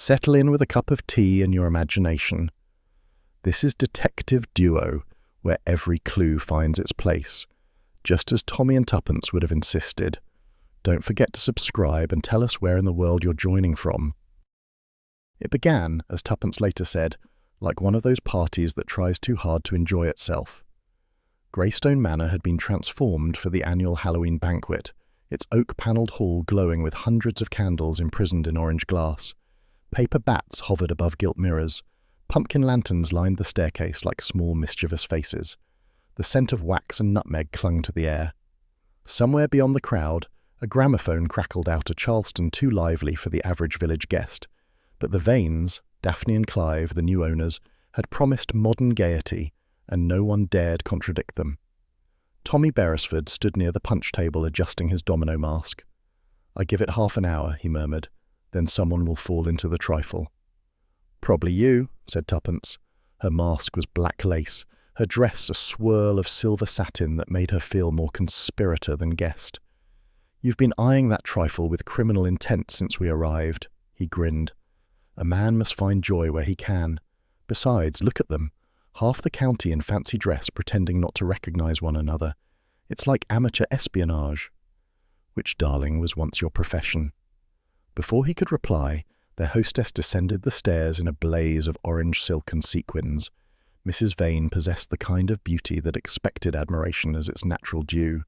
Settle in with a cup of tea and your imagination. This is Detective Duo, where every clue finds its place, just as Tommy and Tuppence would have insisted. Don't forget to subscribe and tell us where in the world you're joining from. It began, as Tuppence later said, like one of those parties that tries too hard to enjoy itself. Greystone Manor had been transformed for the annual Halloween banquet, its oak-panelled hall glowing with hundreds of candles imprisoned in orange glass. Paper bats hovered above gilt mirrors. Pumpkin lanterns lined the staircase like small mischievous faces. The scent of wax and nutmeg clung to the air. Somewhere beyond the crowd, a gramophone crackled out a Charleston too lively for the average village guest. But the Vanes, Daphne and Clive, the new owners, had promised modern gaiety, and no one dared contradict them. Tommy Beresford stood near the punch table adjusting his domino mask. "I give it half an hour," he murmured. "Then someone will fall into the trifle." "Probably you," said Tuppence. Her mask was black lace, her dress a swirl of silver satin that made her feel more conspirator than guest. "You've been eyeing that trifle with criminal intent since we arrived," he grinned. "A man must find joy where he can. Besides, look at them. Half the county in fancy dress pretending not to recognize one another. It's like amateur espionage." "Which, darling, was once your profession." Before he could reply, their hostess descended the stairs in a blaze of orange silk and sequins. Mrs. Vane possessed the kind of beauty that expected admiration as its natural due.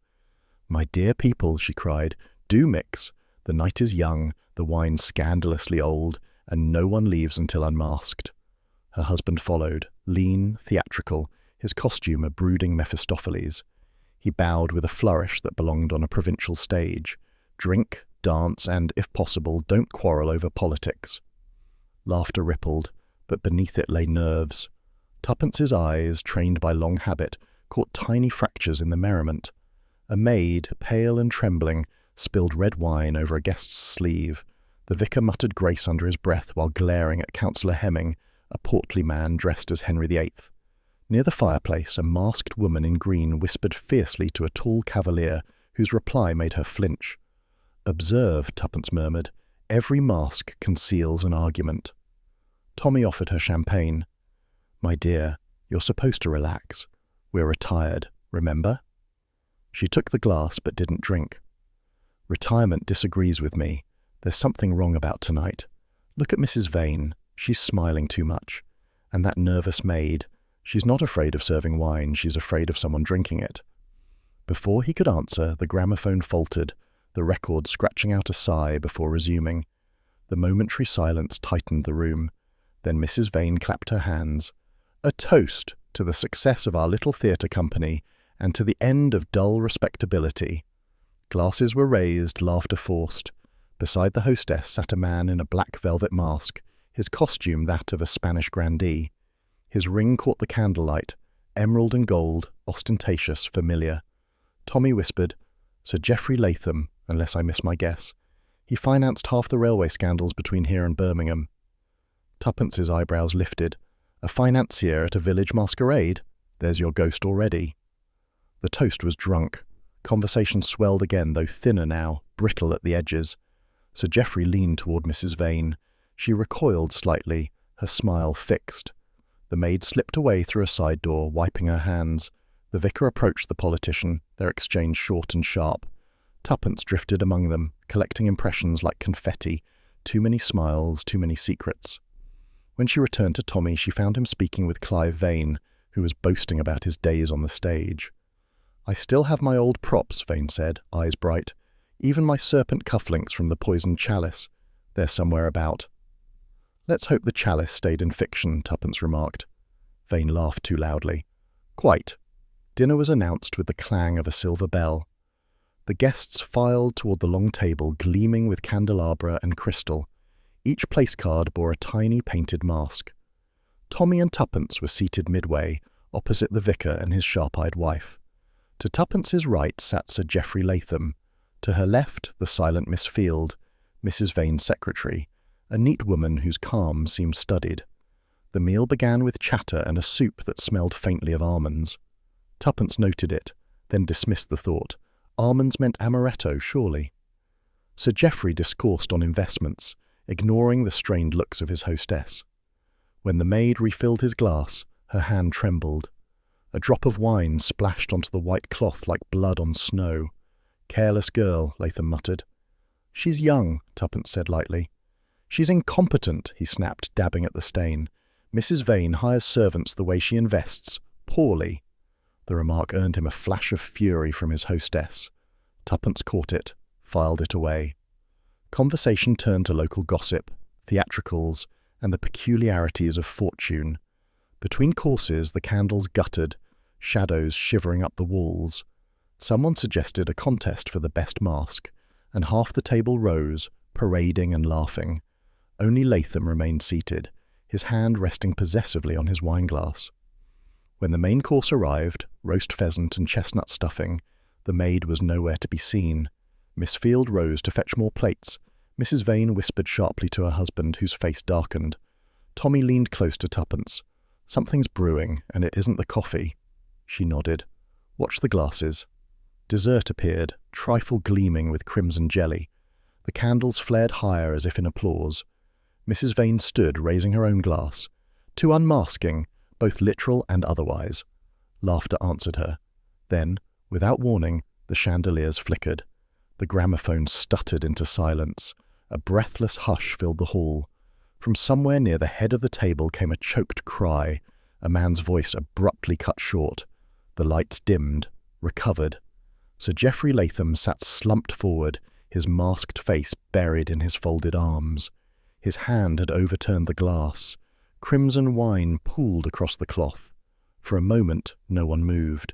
"My dear people," she cried, "do mix. The night is young, the wine scandalously old, and no one leaves until unmasked." Her husband followed, lean, theatrical, his costume a brooding Mephistopheles. He bowed with a flourish that belonged on a provincial stage. "Drink, dance, and, if possible, don't quarrel over politics." Laughter rippled, but beneath it lay nerves. Tuppence's eyes, trained by long habit, caught tiny fractures in the merriment. A maid, pale and trembling, spilled red wine over a guest's sleeve. The vicar muttered grace under his breath while glaring at Councillor Hemming, a portly man dressed as Henry VIII. Near the fireplace, a masked woman in green whispered fiercely to a tall cavalier, whose reply made her flinch. "Observe," Tuppence murmured, "every mask conceals an argument." Tommy offered her champagne. "My dear, you're supposed to relax. We're retired, remember?" She took the glass but didn't drink. "Retirement disagrees with me. There's something wrong about tonight. Look at Mrs. Vane. She's smiling too much. And that nervous maid. She's not afraid of serving wine, she's afraid of someone drinking it." Before he could answer, the gramophone faltered, the record scratching out a sigh before resuming. The momentary silence tightened the room. Then Mrs. Vane clapped her hands. "A toast to the success of our little theatre company and to the end of dull respectability." Glasses were raised, laughter forced. Beside the hostess sat a man in a black velvet mask, his costume that of a Spanish grandee. His ring caught the candlelight, emerald and gold, ostentatious, familiar. Tommy whispered, "Sir Geoffrey Latham, unless I miss my guess. He financed half the railway scandals between here and Birmingham." Tuppence's eyebrows lifted. "A financier at a village masquerade? There's your ghost already." The toast was drunk. Conversation swelled again, though thinner now, brittle at the edges. Sir Geoffrey leaned toward Mrs. Vane. She recoiled slightly, her smile fixed. The maid slipped away through a side door, wiping her hands. The vicar approached the politician, their exchange short and sharp. Tuppence drifted among them, collecting impressions like confetti. Too many smiles, too many secrets. When she returned to Tommy, she found him speaking with Clive Vane, who was boasting about his days on the stage. "I still have my old props," Vane said, eyes bright. "Even my serpent cufflinks from the poisoned chalice. They're somewhere about." "Let's hope the chalice stayed in fiction," Tuppence remarked. Vane laughed too loudly. "Quite." Dinner was announced with the clang of a silver bell. The guests filed toward the long table, gleaming with candelabra and crystal. Each placecard bore a tiny painted mask. Tommy and Tuppence were seated midway, opposite the vicar and his sharp-eyed wife. To Tuppence's right sat Sir Geoffrey Latham. To her left, the silent Miss Field, Mrs. Vane's secretary, a neat woman whose calm seemed studied. The meal began with chatter and a soup that smelled faintly of almonds. Tuppence noted it, then dismissed the thought. Almonds meant amaretto, surely. Sir Geoffrey discoursed on investments, ignoring the strained looks of his hostess. When the maid refilled his glass, her hand trembled. A drop of wine splashed onto the white cloth like blood on snow. "Careless girl," Latham muttered. "She's young," Tuppence said lightly. "She's incompetent," he snapped, dabbing at the stain. "Mrs. Vane hires servants the way she invests. Poorly." The remark earned him a flash of fury from his hostess. Tuppence caught it, filed it away. Conversation turned to local gossip, theatricals, and the peculiarities of fortune. Between courses the candles guttered, shadows shivering up the walls. Someone suggested a contest for the best mask, and half the table rose, parading and laughing. Only Latham remained seated, his hand resting possessively on his wineglass. When the main course arrived, roast pheasant and chestnut stuffing, the maid was nowhere to be seen. Miss Field rose to fetch more plates. Mrs. Vane whispered sharply to her husband, whose face darkened. Tommy leaned close to Tuppence. "Something's brewing, and it isn't the coffee." She nodded. "Watch the glasses." Dessert appeared, trifle gleaming with crimson jelly. The candles flared higher as if in applause. Mrs. Vane stood, raising her own glass. To unmasking, both literal and otherwise. Laughter answered her. Then, without warning, the chandeliers flickered. The gramophone stuttered into silence. A breathless hush filled the hall. From somewhere near the head of the table came a choked cry, a man's voice abruptly cut short. The lights dimmed, recovered. Sir Geoffrey Latham sat slumped forward, his masked face buried in his folded arms. His hand had overturned the glass. Crimson wine pooled across the cloth. For a moment, no one moved.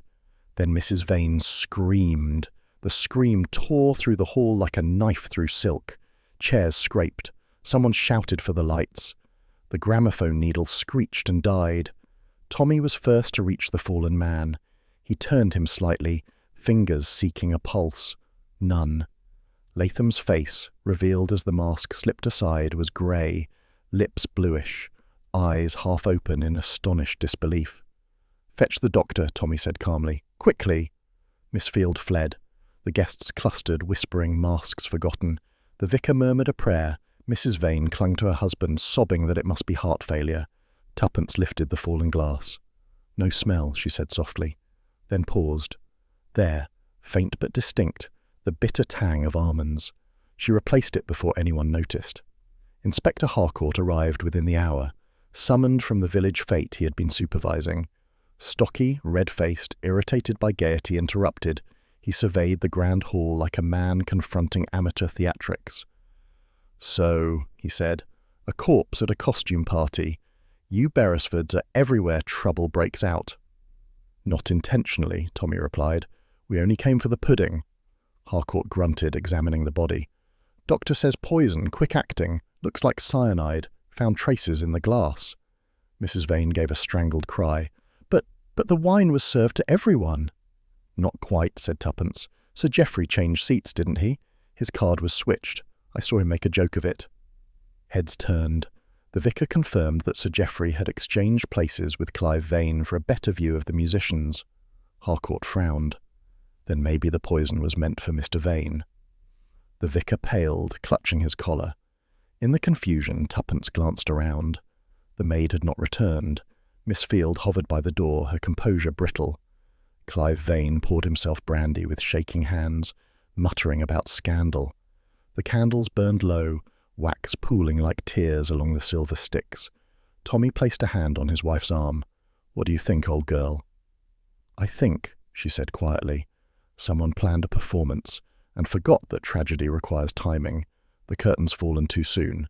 Then Mrs. Vane screamed. The scream tore through the hall like a knife through silk. Chairs scraped. Someone shouted for the lights. The gramophone needle screeched and died. Tommy was first to reach the fallen man. He turned him slightly, fingers seeking a pulse. None. Latham's face, revealed as the mask slipped aside, was grey, lips bluish, eyes half open in astonished disbelief. "Fetch the doctor," Tommy said calmly. "Quickly!" Miss Field fled. The guests clustered, whispering masks forgotten. The vicar murmured a prayer. Mrs. Vane clung to her husband, sobbing that it must be heart failure. Tuppence lifted the fallen glass. "No smell," she said softly, then paused. There, faint but distinct, the bitter tang of almonds. She replaced it before anyone noticed. Inspector Harcourt arrived within the hour, summoned from the village fete he had been supervising. Stocky, red-faced, irritated by gaiety, interrupted, he surveyed the grand hall like a man confronting amateur theatrics. "So," he said, "a corpse at a costume party. You Beresfords are everywhere trouble breaks out." "Not intentionally," Tommy replied. "We only came for the pudding." Harcourt grunted, examining the body. "Doctor says poison, quick acting. Looks like cyanide. Found traces in the glass." Mrs. Vane gave a strangled cry. But the wine was served to everyone." "Not quite," said Tuppence. "Sir Geoffrey changed seats, didn't he? His card was switched. I saw him make a joke of it." Heads turned. The vicar confirmed that Sir Geoffrey had exchanged places with Clive Vane for a better view of the musicians. Harcourt frowned. Then maybe the poison was meant for Mr. Vane. The vicar paled, clutching his collar. In the confusion, Tuppence glanced around. The maid had not returned. Miss Field hovered by the door, her composure brittle. Clive Vane poured himself brandy with shaking hands, muttering about scandal. The candles burned low, wax pooling like tears along the silver sticks. Tommy placed a hand on his wife's arm. "What do you think, old girl?" "I think," she said quietly, "someone planned a performance and forgot that tragedy requires timing. The curtain's fallen too soon."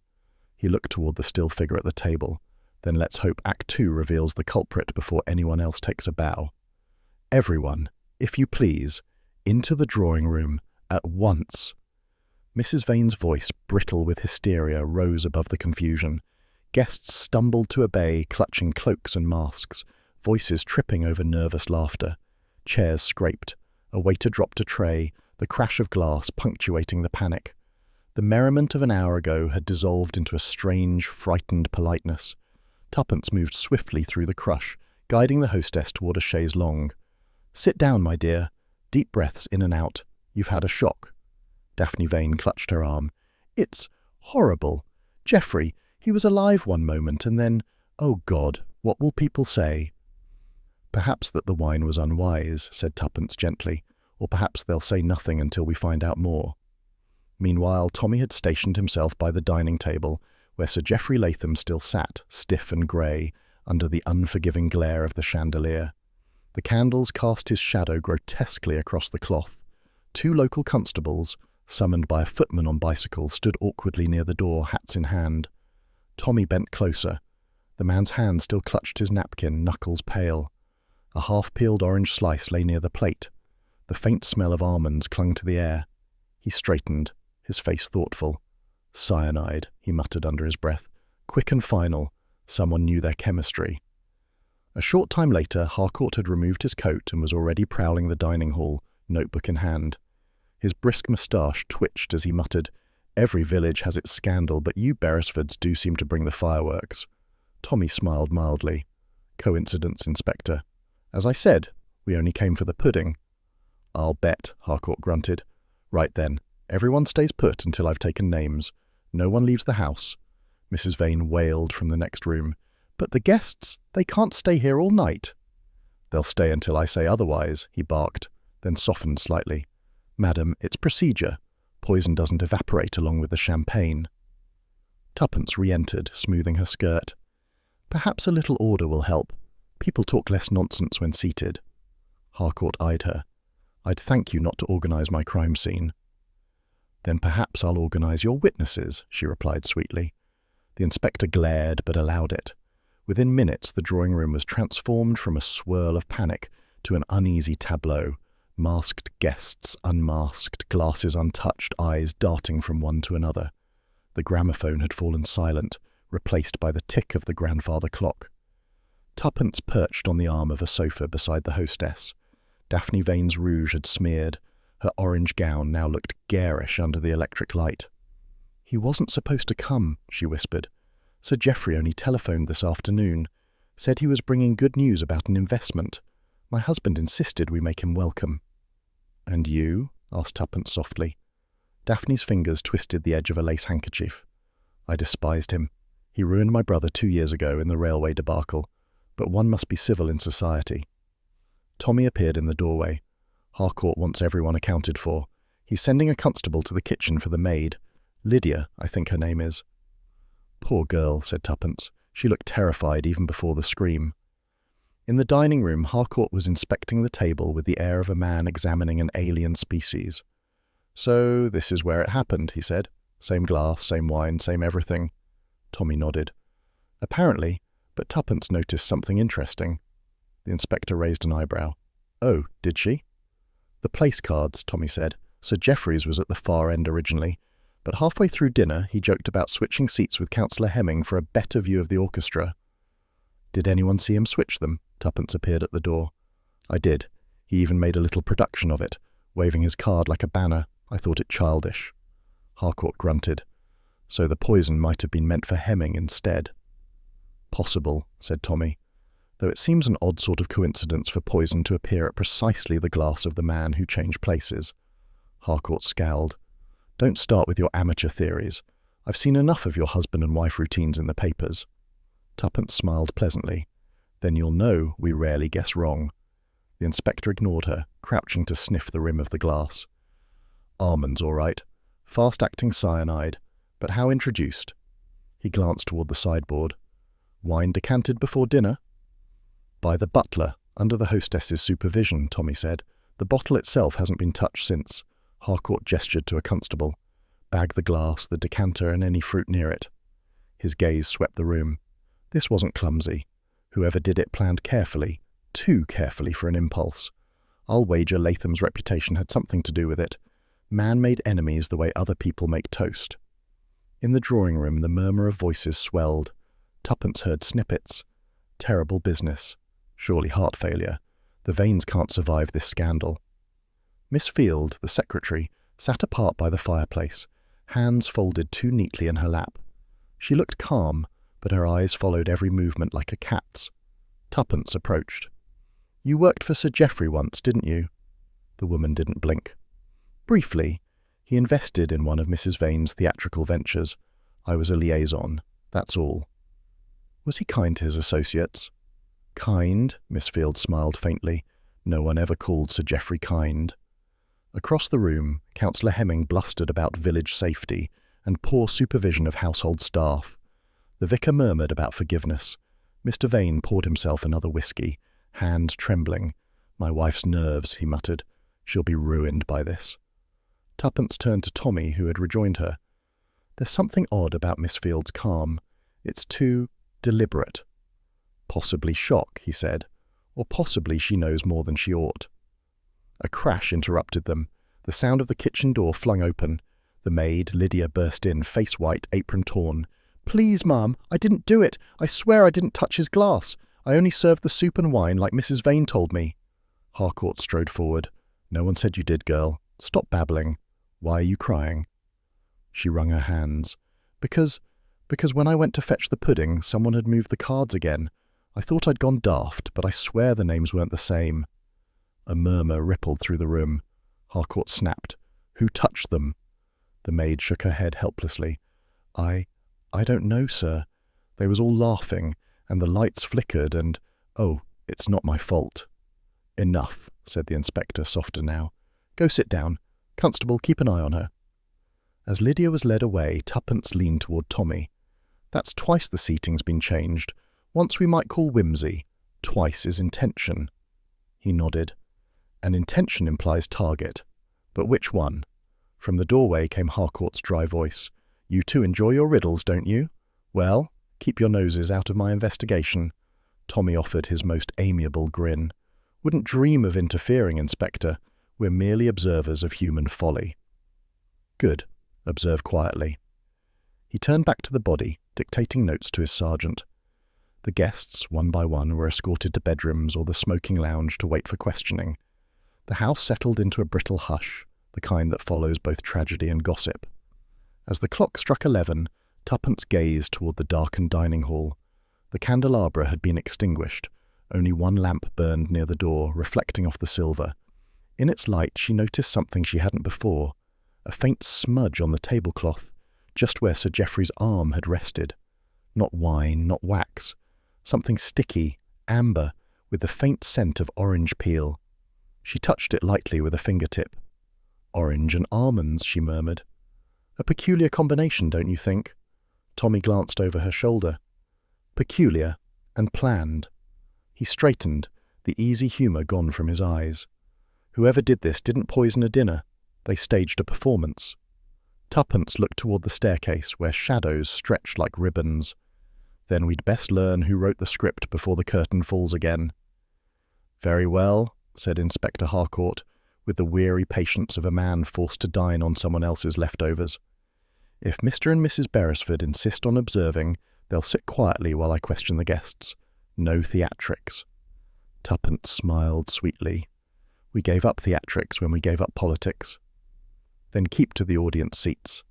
He looked toward the still figure at the table. "Then let's hope Act 2 reveals the culprit before anyone else takes a bow. Everyone, if you please, into the drawing room, at once." Mrs. Vane's voice, brittle with hysteria, rose above the confusion. Guests stumbled to obey, clutching cloaks and masks, voices tripping over nervous laughter. Chairs scraped. A waiter dropped a tray, the crash of glass punctuating the panic. The merriment of an hour ago had dissolved into a strange, frightened politeness. Tuppence moved swiftly through the crush, guiding the hostess toward a chaise longue. "Sit down, my dear. Deep breaths in and out. You've had a shock." Daphne Vane clutched her arm. "It's horrible. Geoffrey, he was alive one moment and then, oh God, what will people say? Perhaps that the wine was unwise, said Tuppence gently, or perhaps they'll say nothing until we find out more. Meanwhile, Tommy had stationed himself by the dining table, where Sir Geoffrey Latham still sat, stiff and grey, under the unforgiving glare of the chandelier. The candles cast his shadow grotesquely across the cloth. 2 local constables, summoned by a footman on bicycles, stood awkwardly near the door, hats in hand. Tommy bent closer. The man's hand still clutched his napkin, knuckles pale. A half-peeled orange slice lay near the plate. The faint smell of almonds clung to the air. He straightened, his face thoughtful. Cyanide, he muttered under his breath. Quick and final. Someone knew their chemistry. A short time later, Harcourt had removed his coat and was already prowling the dining hall, notebook in hand. His brisk moustache twitched as he muttered, "Every village has its scandal, but you Beresfords do seem to bring the fireworks." Tommy smiled mildly. "Coincidence, Inspector. As I said, we only came for the pudding." "I'll bet," Harcourt grunted. "Right then, everyone stays put until I've taken names. No one leaves the house." Mrs. Vane wailed from the next room. "But the guests, they can't stay here all night." "They'll stay until I say otherwise," he barked, then softened slightly. "Madam, it's procedure. Poison doesn't evaporate along with the champagne." Tuppence re-entered, smoothing her skirt. "Perhaps a little order will help. People talk less nonsense when seated." Harcourt eyed her. "I'd thank you not to organise my crime scene." "Then perhaps I'll organise your witnesses," she replied sweetly. The inspector glared, but allowed it. Within minutes, the drawing-room was transformed from a swirl of panic to an uneasy tableau. Masked guests unmasked, glasses untouched, eyes darting from one to another. The gramophone had fallen silent, replaced by the tick of the grandfather clock. Tuppence perched on the arm of a sofa beside the hostess. Daphne Vane's rouge had smeared. Her orange gown now looked garish under the electric light. "He wasn't supposed to come," she whispered. "Sir Geoffrey only telephoned this afternoon. Said he was bringing good news about an investment. My husband insisted we make him welcome." "And you?" asked Tuppence softly. Daphne's fingers twisted the edge of a lace handkerchief. "I despised him. He ruined my brother 2 years ago in the railway debacle. But one must be civil in society." Tommy appeared in the doorway. "Harcourt wants everyone accounted for. He's sending a constable to the kitchen for the maid. Lydia, I think her name is." "Poor girl," said Tuppence. She looked terrified even before the scream. In the dining room, Harcourt was inspecting the table with the air of a man examining an alien species. "So this is where it happened," he said. "Same glass, same wine, same everything." Tommy nodded. "Apparently, but Tuppence noticed something interesting." The inspector raised an eyebrow. "Oh, did she?" "The place cards," Tommy said. "Sir Geoffrey's was at the far end originally, but halfway through dinner he joked about switching seats with Councillor Hemming for a better view of the orchestra." "Did anyone see him switch them?" Tuppence appeared at the door. "I did. He even made a little production of it, waving his card like a banner. I thought it childish." Harcourt grunted. "So the poison might have been meant for Hemming instead." "Possible," said Tommy, "though it seems an odd sort of coincidence for poison to appear at precisely the glass of the man who changed places." Harcourt scowled. "Don't start with your amateur theories. I've seen enough of your husband and wife routines in the papers." Tuppence smiled pleasantly. "Then you'll know we rarely guess wrong." The inspector ignored her, crouching to sniff the rim of the glass. "Almonds, all right. Fast-acting cyanide. But how introduced?" He glanced toward the sideboard. "Wine decanted before dinner?" "By the butler, under the hostess's supervision," Tommy said. "The bottle itself hasn't been touched since." Harcourt gestured to a constable. "Bag the glass, the decanter, and any fruit near it." His gaze swept the room. This wasn't clumsy. Whoever did it planned carefully, too carefully for an impulse. I'll wager Latham's reputation had something to do with it. Man made enemies the way other people make toast. In the drawing-room, the murmur of voices swelled. Tuppence heard snippets. Terrible business. Surely heart failure. The Vanes can't survive this scandal. Miss Field, the secretary, sat apart by the fireplace, hands folded too neatly in her lap. She looked calm, but her eyes followed every movement like a cat's. Tuppence approached. "You worked for Sir Geoffrey once, didn't you?" The woman didn't blink. "Briefly. He invested in one of Mrs. Vane's theatrical ventures. I was a liaison, that's all. Was he kind to his associates? Kind? Miss Field smiled faintly. No one ever called Sir Geoffrey kind. Across the room, Councillor Hemming blustered about village safety and poor supervision of household staff. The vicar murmured about forgiveness. Mr. Vane poured himself another whisky, hand trembling. My wife's nerves, he muttered. She'll be ruined by this. Tuppence turned to Tommy, who had rejoined her. There's something odd about Miss Field's calm. It's too deliberate. Possibly shock, he said, or possibly she knows more than she ought. A crash interrupted them. The sound of the kitchen door flung open. The maid, Lydia, burst in, face white, apron torn. Please, Mum, I didn't do it. I swear I didn't touch his glass. I only served the soup and wine like Mrs. Vane told me. Harcourt strode forward. No one said you did, girl. Stop babbling. Why are you crying? She wrung her hands. Because when I went to fetch the pudding, someone had moved the cards again. I thought I'd gone daft, but I swear the names weren't the same. A murmur rippled through the room. Harcourt snapped. Who touched them? The maid shook her head helplessly. I don't know, sir. They was all laughing, and the lights flickered, and... Oh, it's not my fault. Enough, said the inspector, softer now. Go sit down. Constable, keep an eye on her. As Lydia was led away, Tuppence leaned toward Tommy. That's twice the seating's been changed. Once we might call whimsy. Twice is intention. He nodded. An intention implies target. But which one? From the doorway came Harcourt's dry voice. You two enjoy your riddles, don't you? Well, keep your noses out of my investigation. Tommy offered his most amiable grin. Wouldn't dream of interfering, Inspector. We're merely observers of human folly. Good. Observe quietly. He turned back to the body, dictating notes to his sergeant. The guests, one by one, were escorted to bedrooms or the smoking lounge to wait for questioning. The house settled into a brittle hush, the kind that follows both tragedy and gossip. As the clock struck 11, Tuppence gazed toward the darkened dining hall. The candelabra had been extinguished. Only one lamp burned near the door, reflecting off the silver. In its light she noticed something she hadn't before. A faint smudge on the tablecloth, just where Sir Geoffrey's arm had rested. Not wine, not wax. Something sticky, amber, with the faint scent of orange peel. She touched it lightly with a fingertip. Orange and almonds, she murmured. A peculiar combination, don't you think? Tommy glanced over her shoulder. Peculiar and planned. He straightened, the easy humour gone from his eyes. Whoever did this didn't poison a dinner. They staged a performance. Tuppence looked toward the staircase, where shadows stretched like ribbons. Then we'd best learn who wrote the script before the curtain falls again. Very well, said Inspector Harcourt, with the weary patience of a man forced to dine on someone else's leftovers. If Mr. and Mrs. Beresford insist on observing, they'll sit quietly while I question the guests. No theatrics. Tuppence smiled sweetly. We gave up theatrics when we gave up politics. Then keep to the audience seats.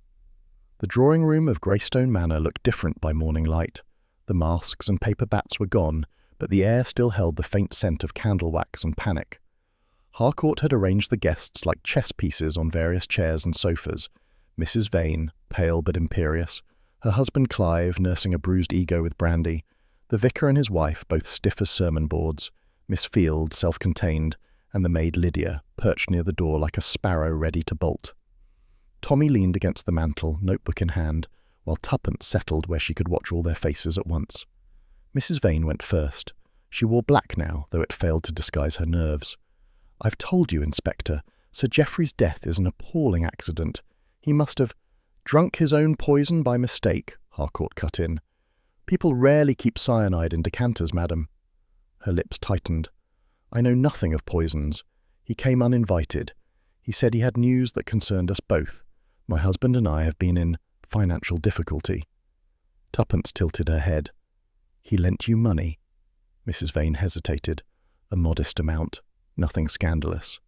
The drawing-room of Greystone Manor looked different by morning light. The masks and paper bats were gone, but the air still held the faint scent of candle wax and panic. Harcourt had arranged the guests like chess pieces on various chairs and sofas. Mrs. Vane, pale but imperious, her husband Clive nursing a bruised ego with brandy, the vicar and his wife both stiff as sermon boards, Miss Field self-contained, and the maid Lydia, perched near the door like a sparrow ready to bolt. Tommy leaned against the mantel, notebook in hand, while Tuppence settled where she could watch all their faces at once. Mrs. Vane went first. She wore black now, though it failed to disguise her nerves. I've told you, Inspector, Sir Geoffrey's death is an appalling accident. He must have drunk his own poison by mistake, Harcourt cut in. People rarely keep cyanide in decanters, madam. Her lips tightened. I know nothing of poisons. He came uninvited. He said he had news that concerned us both. My husband and I have been in financial difficulty. Tuppence tilted her head. He lent you money? Mrs. Vane hesitated. A modest amount. Nothing scandalous.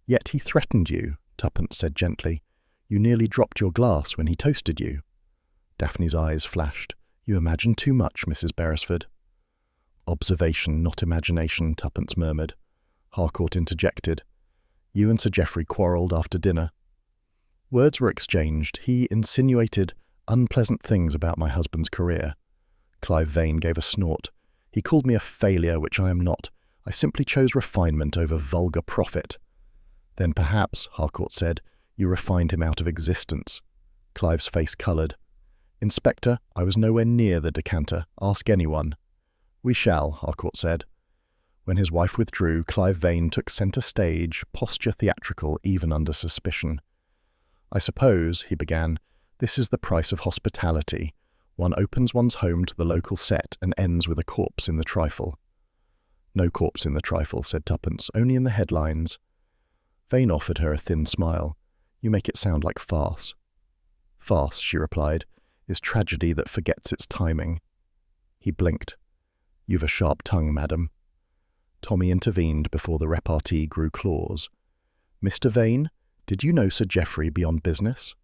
Yet he threatened you, Tuppence said gently. You nearly dropped your glass when he toasted you. Daphne's eyes flashed. You imagine too much, Mrs. Beresford. Observation, not imagination, Tuppence murmured. Harcourt interjected. You and Sir Geoffrey quarrelled after dinner. Words were exchanged. He insinuated Unpleasant things about my husband's career. Clive Vane gave a snort. He called me a failure, which I am not. I simply chose refinement over vulgar profit. Then perhaps, Harcourt said, you refined him out of existence. Clive's face coloured. Inspector, I was nowhere near the decanter. Ask anyone. We shall, Harcourt said. When his wife withdrew, Clive Vane took centre stage, posture theatrical even under suspicion. I suppose, he began, this is the price of hospitality. One opens one's home to the local set and ends with a corpse in the trifle. No corpse in the trifle, said Tuppence, only in the headlines. Vane offered her a thin smile. You make it sound like farce. Farce, she replied, is tragedy that forgets its timing. He blinked. You've a sharp tongue, madam. Tommy intervened before the repartee grew claws. Mr. Vane, did you know Sir Geoffrey beyond business?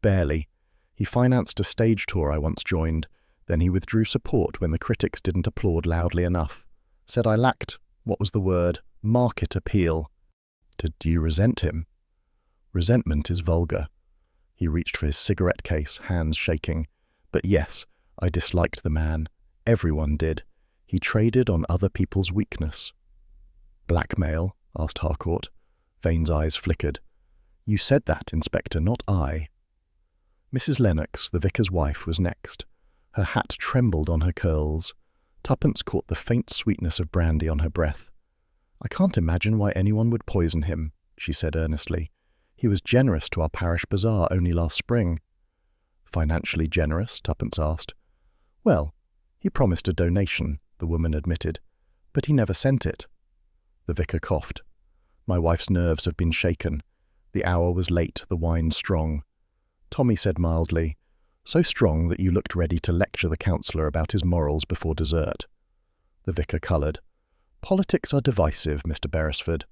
Barely. He financed a stage tour I once joined. Then he withdrew support when the critics didn't applaud loudly enough. Said I lacked, what was the word, market appeal. Did you resent him? Resentment is vulgar. He reached for his cigarette case, hands shaking. But yes, I disliked the man. Everyone did. He traded on other people's weakness. Blackmail? Asked Harcourt. Vane's eyes flickered. You said that, Inspector, not I. Mrs. Lennox, the vicar's wife, was next. Her hat trembled on her curls. Tuppence caught the faint sweetness of brandy on her breath. I can't imagine why anyone would poison him, she said earnestly. He was generous to our parish bazaar only last spring. Financially generous? Tuppence asked. Well, he promised a donation, the woman admitted, but he never sent it. The vicar coughed. My wife's nerves have been shaken. The hour was late, the wine strong. Tommy said mildly, so strong that you looked ready to lecture the counsellor about his morals before dessert. The vicar coloured. Politics are divisive, Mr. Beresford.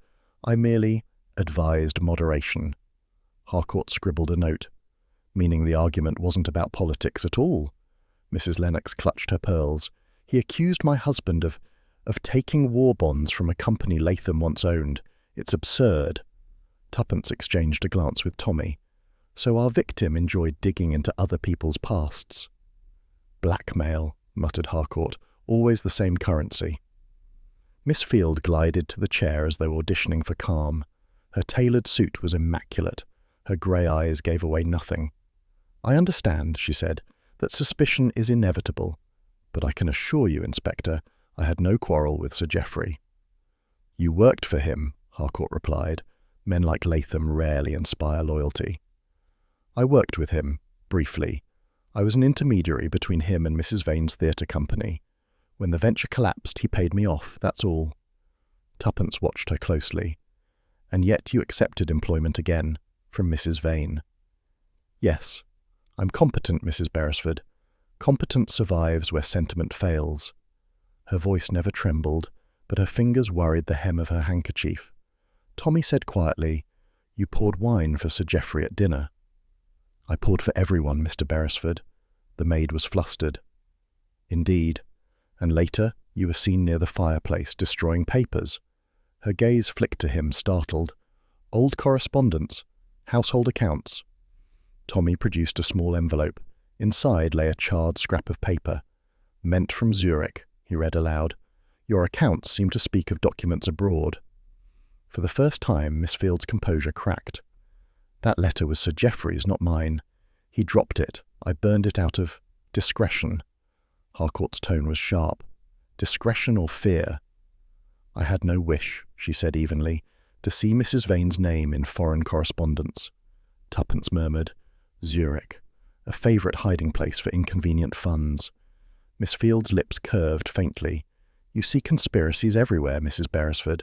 I merely advised moderation. Harcourt scribbled a note, meaning the argument wasn't about politics at all. Mrs. Lennox clutched her pearls. He accused my husband of taking war bonds from a company Latham once owned. It's absurd. Tuppence exchanged a glance with Tommy. So our victim enjoyed digging into other people's pasts. Blackmail, muttered Harcourt, always the same currency. Miss Field glided to the chair as though auditioning for calm. Her tailored suit was immaculate. Her grey eyes gave away nothing. I understand, she said, that suspicion is inevitable, but I can assure you, Inspector, I had no quarrel with Sir Geoffrey. You worked for him, Harcourt replied. Men like Latham rarely inspire loyalty. I worked with him, briefly. I was an intermediary between him and Mrs. Vane's theatre company. When the venture collapsed, he paid me off, that's all. Tuppence watched her closely. And yet you accepted employment again, from Mrs. Vane. Yes, I'm competent, Mrs. Beresford. Competence survives where sentiment fails. Her voice never trembled, but her fingers worried the hem of her handkerchief. Tommy said quietly, You poured wine for Sir Geoffrey at dinner. I poured for everyone, Mr. Beresford. The maid was flustered. Indeed. And later, you were seen near the fireplace, destroying papers. Her gaze flicked to him, startled. Old correspondence. Household accounts. Tommy produced a small envelope. Inside lay a charred scrap of paper. Meant from Zurich, he read aloud. Your accounts seem to speak of documents abroad. For the first time, Miss Field's composure cracked. That letter was Sir Geoffrey's, not mine. He dropped it. I burned it out of discretion. Harcourt's tone was sharp. Discretion or fear? I had no wish, she said evenly, to see Mrs. Vane's name in foreign correspondence. Tuppence murmured, Zurich, a favourite hiding place for inconvenient funds. Miss Field's lips curved faintly. You see conspiracies everywhere, Mrs. Beresford.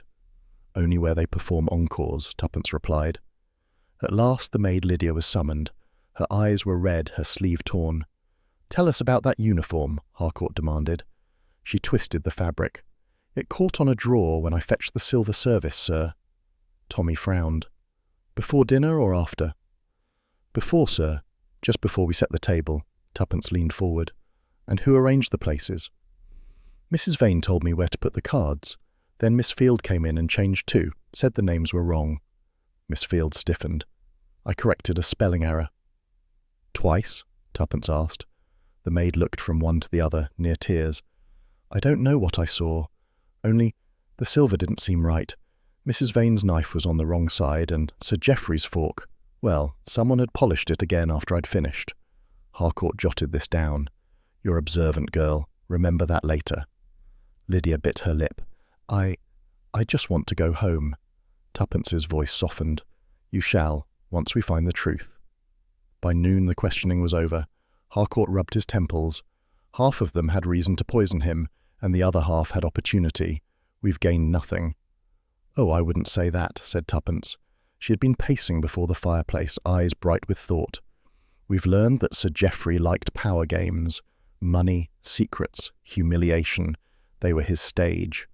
Only where they perform encores, Tuppence replied. At last the maid Lydia was summoned. Her eyes were red, her sleeve torn. Tell us about that uniform, Harcourt demanded. She twisted the fabric. It caught on a drawer when I fetched the silver service, sir. Tommy frowned. Before dinner or after? Before, sir. Just before we set the table. Tuppence leaned forward. And who arranged the places? Mrs. Vane told me where to put the cards. Then Miss Field came in and changed too, said the names were wrong. Miss Field stiffened. I corrected a spelling error. Twice? Tuppence asked. The maid looked from one to the other, near tears. I don't know what I saw. Only, the silver didn't seem right. Mrs. Vane's knife was on the wrong side, and Sir Geoffrey's fork, well, someone had polished it again after I'd finished. Harcourt jotted this down. You're observant, girl. Remember that later. Lydia bit her lip. I just want to go home. Tuppence's voice softened. You shall, once we find the truth. By noon the questioning was over. Harcourt rubbed his temples. Half of them had reason to poison him, and the other half had opportunity. We've gained nothing. Oh, I wouldn't say that, said Tuppence. She had been pacing before the fireplace, eyes bright with thought. We've learned that Sir Geoffrey liked power games. Money, secrets, humiliation. They were his stage.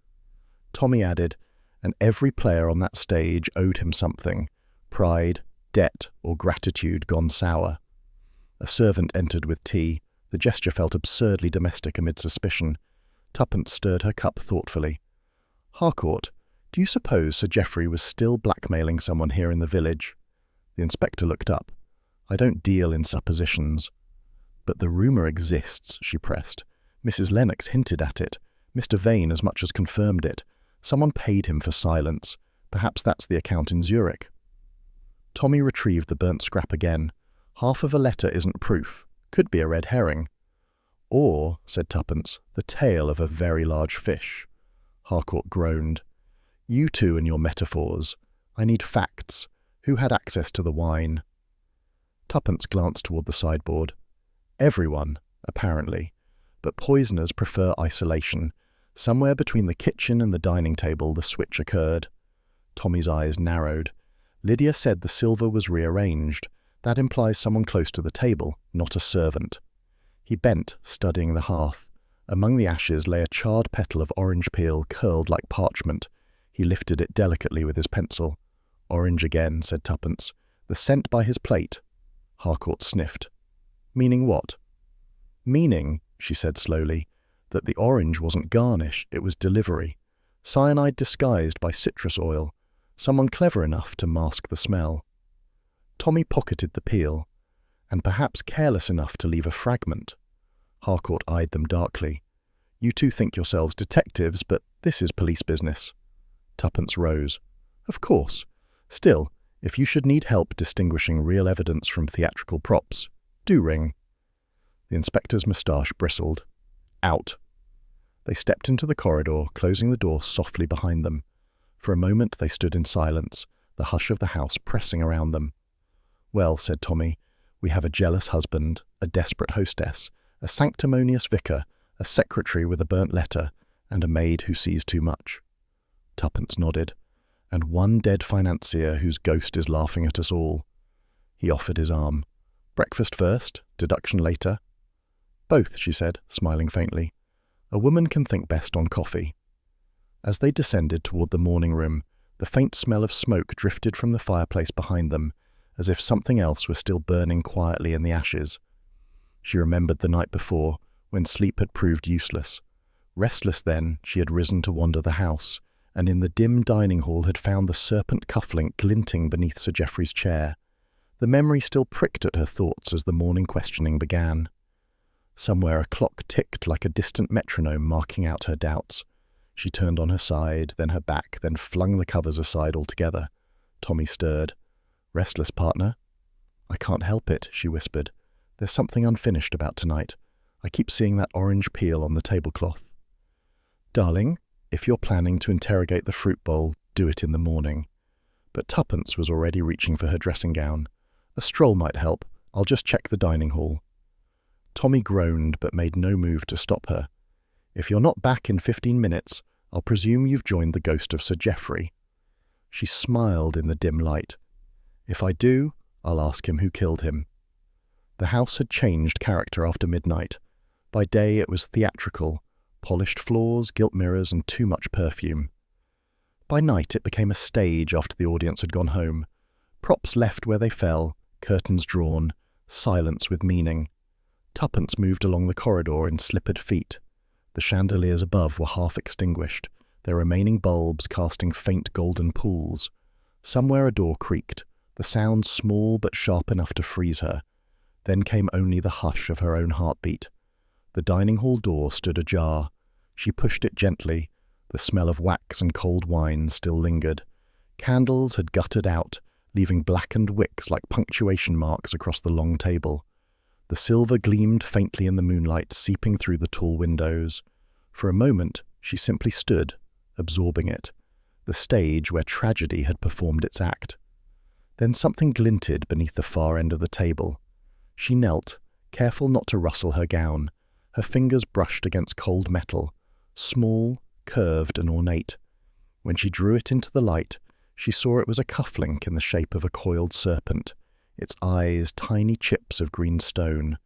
Tommy added, and every player on that stage owed him something. Pride, debt, or gratitude gone sour. A servant entered with tea. The gesture felt absurdly domestic amid suspicion. Tuppence stirred her cup thoughtfully. Harcourt, do you suppose Sir Geoffrey was still blackmailing someone here in the village? The inspector looked up. I don't deal in suppositions. But the rumour exists, she pressed. Mrs. Lennox hinted at it. Mr. Vane as much as confirmed it. Someone paid him for silence. Perhaps that's the account in Zurich. Tommy retrieved the burnt scrap again. Half of a letter isn't proof. Could be a red herring. Or, said Tuppence, the tail of a very large fish. Harcourt groaned. You two and your metaphors. I need facts. Who had access to the wine? Tuppence glanced toward the sideboard. Everyone, apparently. But poisoners prefer isolation. Somewhere between the kitchen and the dining table the switch occurred. Tommy's eyes narrowed. Lydia said the silver was rearranged. That implies someone close to the table, not a servant. He bent, studying the hearth. Among the ashes lay a charred petal of orange peel curled like parchment. He lifted it delicately with his pencil. Orange again, said Tuppence. The scent by his plate. Harcourt sniffed. Meaning what? Meaning, she said slowly, that the orange wasn't garnish, it was delivery. Cyanide disguised by citrus oil. Someone clever enough to mask the smell. Tommy pocketed the peel, and perhaps careless enough to leave a fragment. Harcourt eyed them darkly. You two think yourselves detectives, but this is police business. Tuppence rose. Of course. Still, if you should need help distinguishing real evidence from theatrical props, do ring. The inspector's moustache bristled. Out. They stepped into the corridor, closing the door softly behind them. For a moment they stood in silence, the hush of the house pressing around them. Well, said Tommy, we have a jealous husband, a desperate hostess, a sanctimonious vicar, a secretary with a burnt letter, and a maid who sees too much. Tuppence nodded. And one dead financier whose ghost is laughing at us all. He offered his arm. Breakfast first, deduction later. Both, she said, smiling faintly. A woman can think best on coffee. As they descended toward the morning room, the faint smell of smoke drifted from the fireplace behind them, as if something else were still burning quietly in the ashes. She remembered the night before, when sleep had proved useless. Restless then, she had risen to wander the house, and in the dim dining hall had found the serpent cufflink glinting beneath Sir Geoffrey's chair. The memory still pricked at her thoughts as the morning questioning began. Somewhere a clock ticked like a distant metronome marking out her doubts. She turned on her side, then her back, then flung the covers aside altogether. Tommy stirred. Restless, partner? I can't help it, she whispered. There's something unfinished about tonight. I keep seeing that orange peel on the tablecloth. Darling, if you're planning to interrogate the fruit bowl, do it in the morning. But Tuppence was already reaching for her dressing gown. A stroll might help. I'll just check the dining hall. Tommy groaned but made no move to stop her. If you're not back in 15 minutes, I'll presume you've joined the ghost of Sir Geoffrey. She smiled in the dim light. If I do, I'll ask him who killed him. The house had changed character after midnight. By day it was theatrical. Polished floors, gilt mirrors, and too much perfume. By night it became a stage after the audience had gone home. Props left where they fell, curtains drawn, silence with meaning. Tuppence moved along the corridor in slippered feet. The chandeliers above were half extinguished, their remaining bulbs casting faint golden pools. Somewhere a door creaked, the sound small but sharp enough to freeze her. Then came only the hush of her own heartbeat. The dining hall door stood ajar. She pushed it gently. The smell of wax and cold wine still lingered. Candles had guttered out, leaving blackened wicks like punctuation marks across the long table. The silver gleamed faintly in the moonlight, seeping through the tall windows. For a moment, she simply stood, absorbing it, the stage where tragedy had performed its act. Then something glinted beneath the far end of the table. She knelt, careful not to rustle her gown. Her fingers brushed against cold metal, small, curved and ornate. When she drew it into the light, she saw it was a cufflink in the shape of a coiled serpent, its eyes tiny chips of green stone.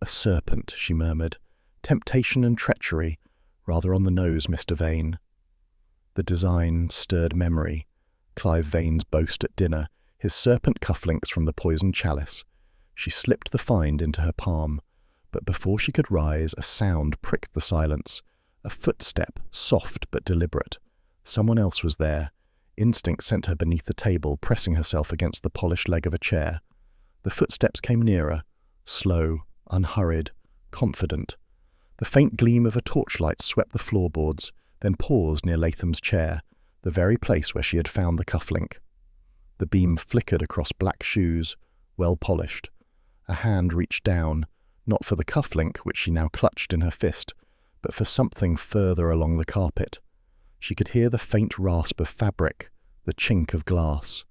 "A serpent," she murmured. "Temptation and treachery, rather on the nose, Mr. Vane." The design stirred memory. Clive Vane's boast at dinner, his serpent cufflinks from the poisoned chalice. She slipped the find into her palm, but before she could rise, a sound pricked the silence. A footstep, soft but deliberate. Someone else was there. Instinct sent her beneath the table, pressing herself against the polished leg of a chair. The footsteps came nearer, slow, unhurried, confident. The faint gleam of a torchlight swept the floorboards, then paused near Latham's chair, the very place where she had found the cufflink. The beam flickered across black shoes, well polished. A hand reached down, not for the cufflink, which she now clutched in her fist, but for something further along the carpet. She could hear the faint rasp of fabric, the chink of glass.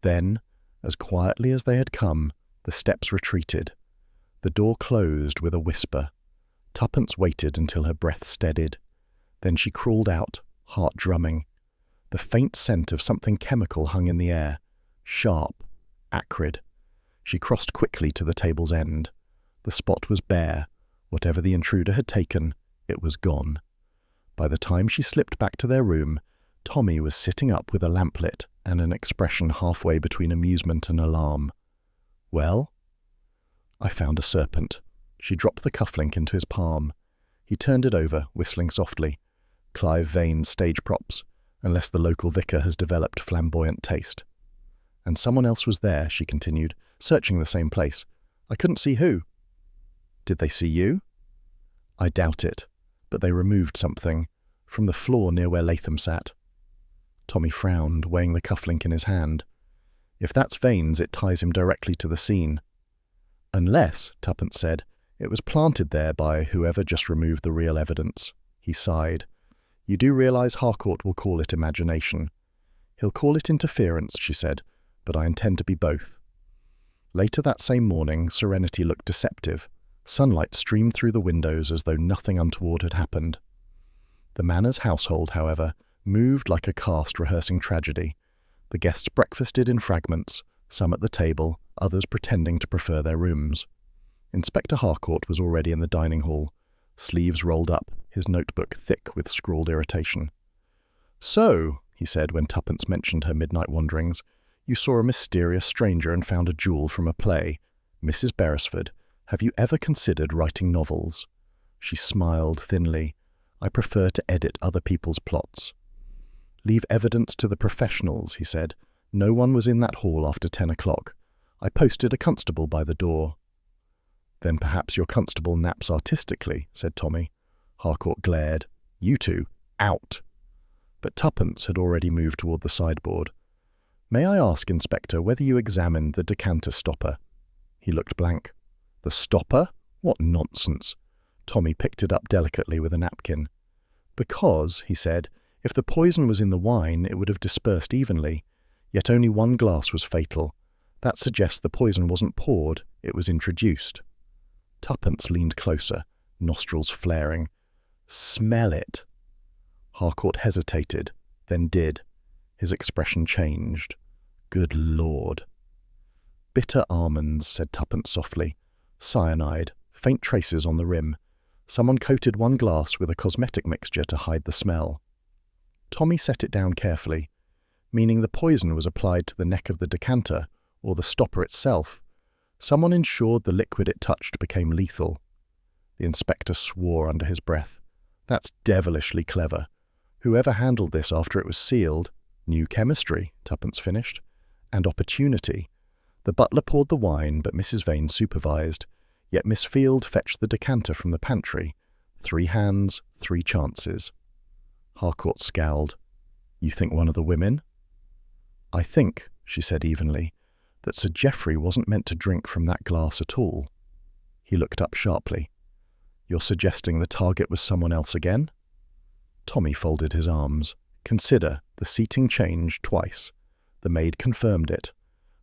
Then, as quietly as they had come, the steps retreated. The door closed with a whisper. Tuppence waited until her breath steadied. Then she crawled out, heart drumming. The faint scent of something chemical hung in the air, sharp, acrid. She crossed quickly to the table's end. The spot was bare. Whatever the intruder had taken, it was gone. By the time she slipped back to their room, Tommy was sitting up with a lamp lit and an expression halfway between amusement and alarm. "Well?" "I found a serpent." She dropped the cufflink into his palm. He turned it over, whistling softly. Clive Vane's stage props, unless the local vicar has developed flamboyant taste. "And someone else was there," she continued, "searching the same place. I couldn't see who." "Did they see you?" "I doubt it, but they removed something from the floor near where Latham sat." Tommy frowned, weighing the cufflink in his hand. "If that's Vane's, it ties him directly to the scene." "Unless," Tuppence said, "it was planted there by whoever just removed the real evidence." He sighed. "You do realize Harcourt will call it imagination." "He'll call it interference," she said, "but I intend to be both." Later that same morning, serenity looked deceptive. Sunlight streamed through the windows as though nothing untoward had happened. The Manor's household, however, moved like a cast rehearsing tragedy. The guests breakfasted in fragments, some at the table, others pretending to prefer their rooms. Inspector Harcourt was already in the dining hall, sleeves rolled up, his notebook thick with scrawled irritation. "So," he said when Tuppence mentioned her midnight wanderings, "you saw a mysterious stranger and found a jewel from a play. Mrs. Beresford, have you ever considered writing novels?" She smiled thinly. "I prefer to edit other people's plots." "Leave evidence to the professionals," he said. "No one was in that hall after 10 o'clock. I posted a constable by the door." "Then perhaps your constable naps artistically," said Tommy. Harcourt glared. "You two, out!" But Tuppence had already moved toward the sideboard. "May I ask, Inspector, whether you examined the decanter stopper?" He looked blank. "The stopper? What nonsense!" Tommy picked it up delicately with a napkin. "Because," he said, "if the poison was in the wine, it would have dispersed evenly. Yet only one glass was fatal. That suggests the poison wasn't poured, it was introduced." Tuppence leaned closer, nostrils flaring. "Smell it." Harcourt hesitated, then did. His expression changed. "Good Lord." "Bitter almonds," said Tuppence softly. "Cyanide, faint traces on the rim. Someone coated one glass with a cosmetic mixture to hide the smell." Tommy set it down carefully. "Meaning the poison was applied to the neck of the decanter, or the stopper itself. Someone ensured the liquid it touched became lethal." The inspector swore under his breath. "That's devilishly clever. Whoever handled this after it was sealed—" "New chemistry," Tuppence finished. "And opportunity. The butler poured the wine, but Mrs. Vane supervised, yet Miss Field fetched the decanter from the pantry. 3 hands, 3 chances. Harcourt scowled. You think one of the women? I think, she said evenly, that Sir Geoffrey wasn't meant to drink from that glass at all. He looked up sharply. You're suggesting the target was someone else again? Tommy folded his arms. Consider, the seating changed twice. The maid confirmed it.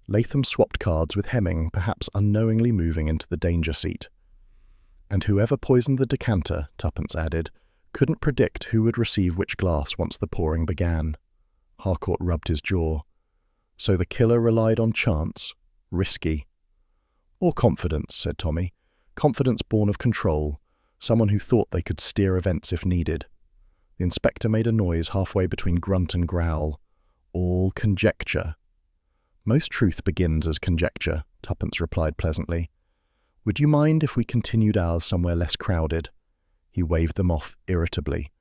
Latham swapped cards with Hemming, perhaps unknowingly moving into the danger seat. And whoever poisoned the decanter, Tuppence added, couldn't predict who would receive which glass once the pouring began. Harcourt rubbed his jaw. So the killer relied on chance? Risky. Or confidence, said Tommy. Confidence born of control. Someone who thought they could steer events if needed. The inspector made a noise halfway between grunt and growl. All conjecture. Most truth begins as conjecture, Tuppence replied pleasantly. Would you mind if we continued ours somewhere less crowded? He waved them off irritably.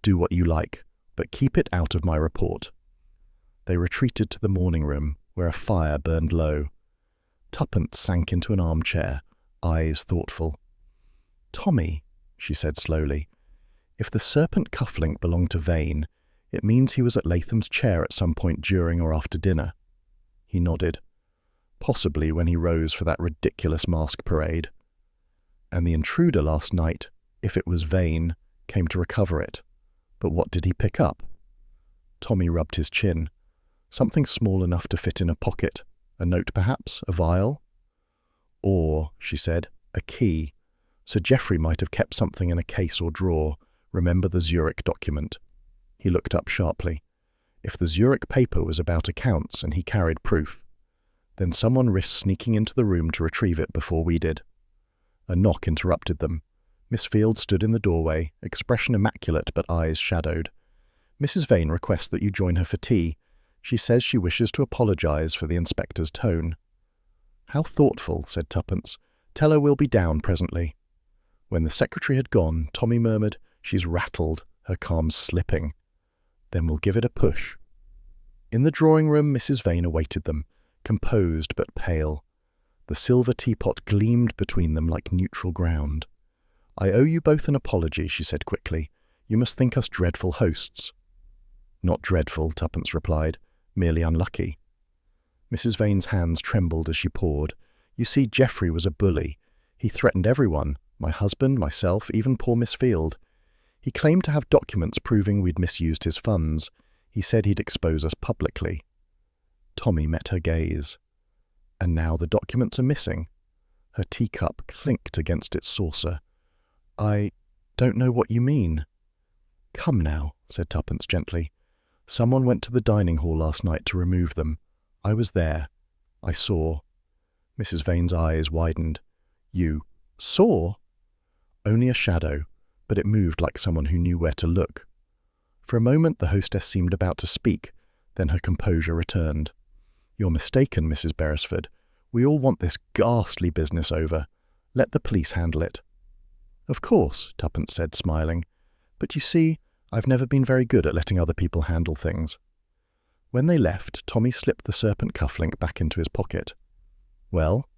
Do what you like, but keep it out of my report. They retreated to the morning room, where a fire burned low. Tuppence sank into an armchair, eyes thoughtful. Tommy, she said slowly, if the serpent cufflink belonged to Vane, it means he was at Latham's chair at some point during or after dinner. He nodded. Possibly when he rose for that ridiculous mask parade. And the intruder last night, if it was Vane, came to recover it. But what did he pick up? Tommy rubbed his chin. Something small enough to fit in a pocket. A note perhaps? A vial? Or, she said, a key. Sir Geoffrey might have kept something in a case or drawer. Remember the Zurich document. He looked up sharply. If the Zurich paper was about accounts and he carried proof, then someone risked sneaking into the room to retrieve it before we did. A knock interrupted them. Miss Field stood in the doorway, expression immaculate but eyes shadowed. Mrs. Vane requests that you join her for tea. She says she wishes to apologize for the inspector's tone. How thoughtful, said Tuppence. Tell her we'll be down presently. When the secretary had gone, Tommy murmured, She's rattled, her calm slipping. Then we'll give it a push. In the drawing-room, Mrs. Vane awaited them, composed but pale. The silver teapot gleamed between them like neutral ground. I owe you both an apology, she said quickly. You must think us dreadful hosts. Not dreadful, Tuppence replied, merely unlucky. Mrs. Vane's hands trembled as she poured. You see, Geoffrey was a bully. He threatened everyone, my husband, myself, even poor Miss Field. He claimed to have documents proving we'd misused his funds. He said he'd expose us publicly. Tommy met her gaze. And now the documents are missing. Her teacup clinked against its saucer. I don't know what you mean. Come now, said Tuppence gently. Someone went to the dining hall last night to remove them. I was there. I saw. Mrs. Vane's eyes widened. You saw? Only a shadow, but it moved like someone who knew where to look. For a moment the hostess seemed about to speak, then her composure returned. You're mistaken, Mrs. Beresford. We all want this ghastly business over. Let the police handle it. Of course, Tuppence said, smiling. But you see, I've never been very good at letting other people handle things. When they left, Tommy slipped the serpent cufflink back into his pocket. Well?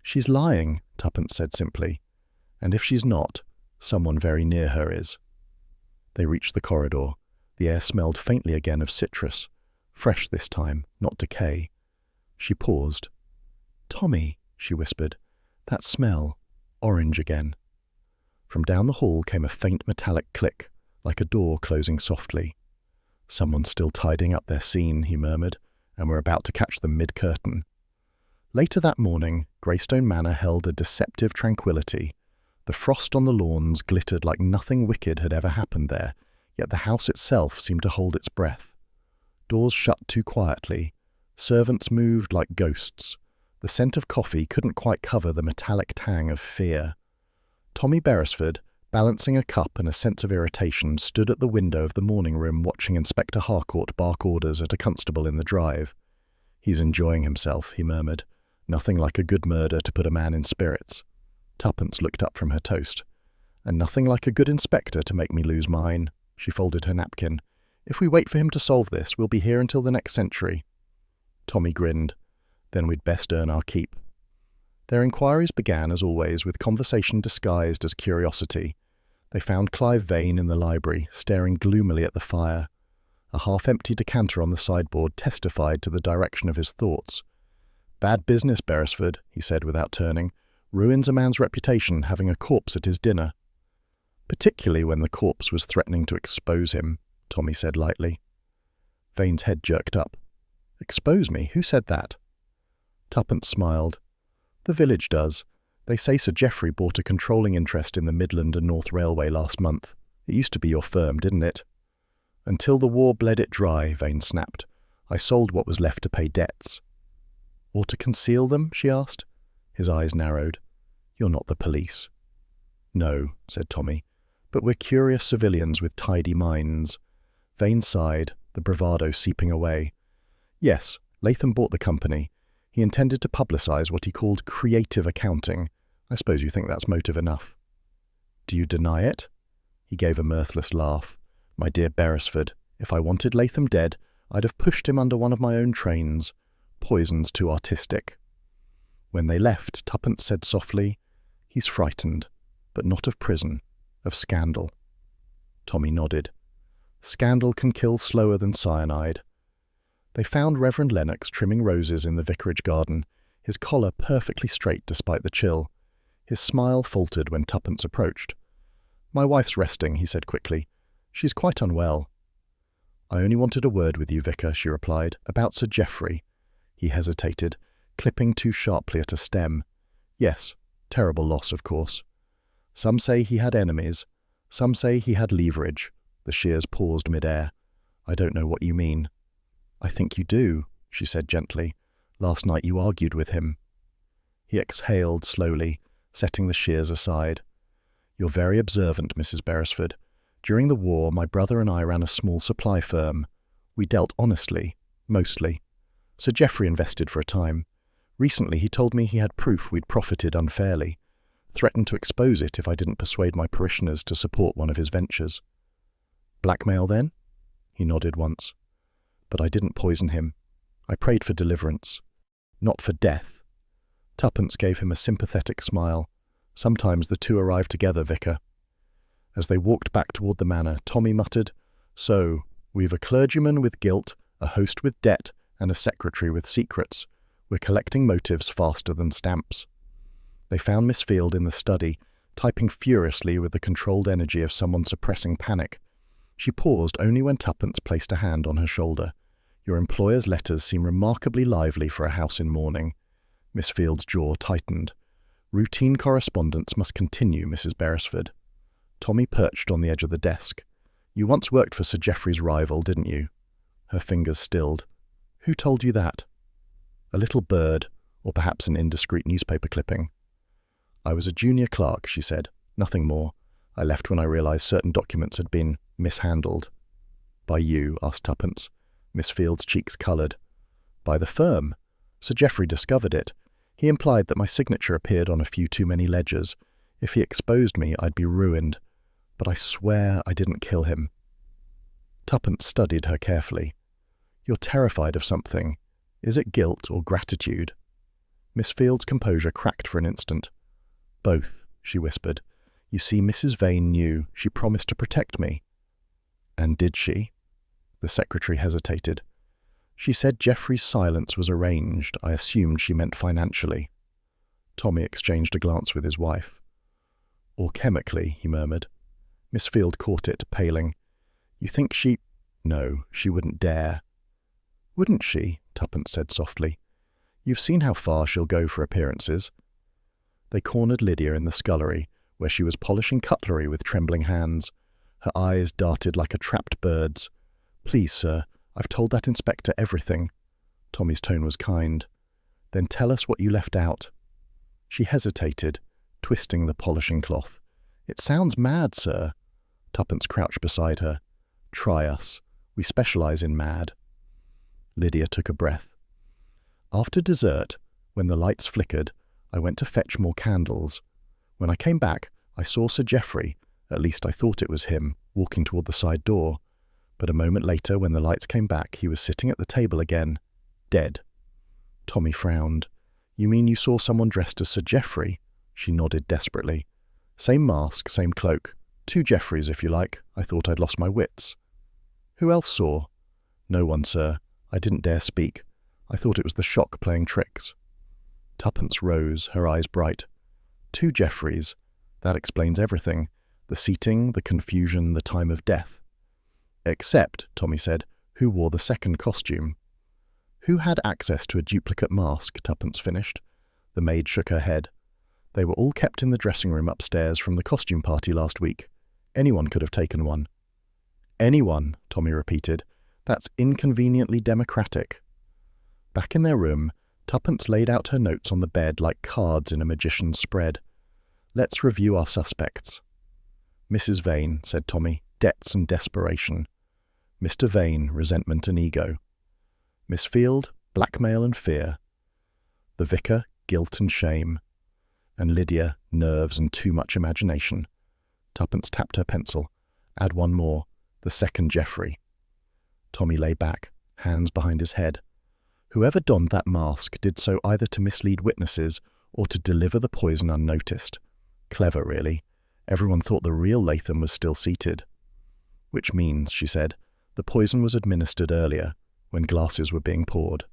She's lying, Tuppence said simply. And if she's not, someone very near her is. They reached the corridor. The air smelled faintly again of citrus. Fresh this time, not decay. She paused. Tommy, she whispered. That smell. Orange again. From down the hall came a faint metallic click, like a door closing softly. Someone's still tidying up their scene, he murmured, and we're about to catch them mid-curtain. Later that morning, Greystone Manor held a deceptive tranquillity. The frost on the lawns glittered like nothing wicked had ever happened there, yet the house itself seemed to hold its breath. Doors shut too quietly. Servants moved like ghosts. The scent of coffee couldn't quite cover the metallic tang of fear. Tommy Beresford, balancing a cup and a sense of irritation, stood at the window of the morning room watching Inspector Harcourt bark orders at a constable in the drive. He's enjoying himself, he murmured. Nothing like a good murder to put a man in spirits. Tuppence looked up from her toast. And nothing like a good inspector to make me lose mine. She folded her napkin. If we wait for him to solve this, we'll be here until the next century. Tommy grinned. Then we'd best earn our keep. Their inquiries began, as always, with conversation disguised as curiosity. They found Clive Vane in the library, staring gloomily at the fire. A half-empty decanter on the sideboard testified to the direction of his thoughts. "Bad business, Beresford," he said without turning. "Ruins a man's reputation having a corpse at his dinner." "Particularly when the corpse was threatening to expose him," Tommy said lightly. Vane's head jerked up. "Expose me? Who said that?" Tuppence smiled. "The village does. They say Sir Geoffrey bought a controlling interest in the Midland and North Railway last month. It used to be your firm, didn't it?" "Until the war bled it dry," Vane snapped. "I sold what was left to pay debts." "Or to conceal them?" she asked. His eyes narrowed. "You're not the police." "No," said Tommy, "but we're curious civilians with tidy minds." Vane sighed, the bravado seeping away. "Yes, Latham bought the company. He intended to publicise what he called creative accounting. I suppose you think that's motive enough." "Do you deny it?" He gave a mirthless laugh. "My dear Beresford, if I wanted Latham dead, I'd have pushed him under one of my own trains. Poison's too artistic." When they left, Tuppence said softly, "He's frightened, but not of prison, of scandal." Tommy nodded. "Scandal can kill slower than cyanide." They found Reverend Lennox trimming roses in the vicarage garden, his collar perfectly straight despite the chill. His smile faltered when Tuppence approached. "My wife's resting," he said quickly. "She's quite unwell." "I only wanted a word with you, Vicar," she replied, "about Sir Geoffrey." He hesitated, clipping too sharply at a stem. "Yes, terrible loss, of course. Some say he had enemies. Some say he had leverage." The shears paused mid-air. "I don't know what you mean." "I think you do," she said gently. "Last night you argued with him." He exhaled slowly, setting the shears aside. "You're very observant, Mrs. Beresford. During the war, my brother and I ran a small supply firm. We dealt honestly, mostly. Sir Geoffrey invested for a time. Recently he told me he had proof we'd profited unfairly. Threatened to expose it if I didn't persuade my parishioners to support one of his ventures." "Blackmail, then?" He nodded once. "But I didn't poison him. I prayed for deliverance. Not for death." Tuppence gave him a sympathetic smile. "Sometimes the two arrive together, Vicar." As they walked back toward the manor, Tommy muttered, "So, we've a clergyman with guilt, a host with debt, and a secretary with secrets. We're collecting motives faster than stamps." They found Miss Field in the study, typing furiously with the controlled energy of someone suppressing panic. She paused only when Tuppence placed a hand on her shoulder. "Your employer's letters seem remarkably lively for a house in mourning." Miss Field's jaw tightened. "Routine correspondence must continue, Mrs. Beresford." Tommy perched on the edge of the desk. "You once worked for Sir Geoffrey's rival, didn't you?" Her fingers stilled. "Who told you that?" "A little bird, or perhaps an indiscreet newspaper clipping." "I was a junior clerk," she said. "Nothing more. I left when I realised certain documents had been mishandled." "By you?" asked Tuppence. Miss Field's cheeks coloured. "By the firm. Sir Geoffrey discovered it. He implied that my signature appeared on a few too many ledgers. If he exposed me, I'd be ruined. But I swear I didn't kill him." Tuppence studied her carefully. "You're terrified of something. Is it guilt or gratitude?" Miss Field's composure cracked for an instant. "Both," she whispered. "You see, Mrs. Vane knew. She promised to protect me." "And did she?" The secretary hesitated. "She said Geoffrey's silence was arranged. I assumed she meant financially." Tommy exchanged a glance with his wife. "Or chemically," he murmured. Miss Field caught it, paling. "You think she—" "No, she wouldn't dare." "Wouldn't she?" Tuppence said softly. "You've seen how far she'll go for appearances." They cornered Lydia in the scullery, where she was polishing cutlery with trembling hands. Her eyes darted like a trapped bird's. "Please, sir, I've told that inspector everything." Tommy's tone was kind. "Then tell us what you left out." She hesitated, twisting the polishing cloth. "It sounds mad, sir." Tuppence crouched beside her. "Try us. We specialise in mad." Lydia took a breath. "After dessert, when the lights flickered, I went to fetch more candles. When I came back, I saw Sir Geoffrey, at least I thought it was him, walking toward the side door. But a moment later, when the lights came back, he was sitting at the table again, dead." Tommy frowned. You mean you saw someone dressed as Sir Geoffrey? She nodded desperately. Same mask, same cloak. 2 Geoffreys, if you like. I thought I'd lost my wits. Who else saw? No one, sir. I didn't dare speak. I thought it was the shock playing tricks. Tuppence rose, her eyes bright. 2 Geoffreys. That explains everything. The seating, the confusion, the time of death. Except, Tommy said, who wore the second costume? Who had access to a duplicate mask? Tuppence finished. The maid shook her head. They were all kept in the dressing room upstairs from the costume party last week. Anyone could have taken one. Anyone, Tommy repeated. That's inconveniently democratic. Back in their room, Tuppence laid out her notes on the bed like cards in a magician's spread. Let's review our suspects. Mrs. Vane, said Tommy, debts and desperation. Mr. Vane, resentment and ego. Miss Field, blackmail and fear. The vicar, guilt and shame. And Lydia, nerves and too much imagination. Tuppence tapped her pencil. Add one more, the second Geoffrey. Tommy lay back, hands behind his head. Whoever donned that mask did so either to mislead witnesses or to deliver the poison unnoticed. Clever, really. Everyone thought the real Latham was still seated. Which means, she said, the poison was administered earlier, when glasses were being poured.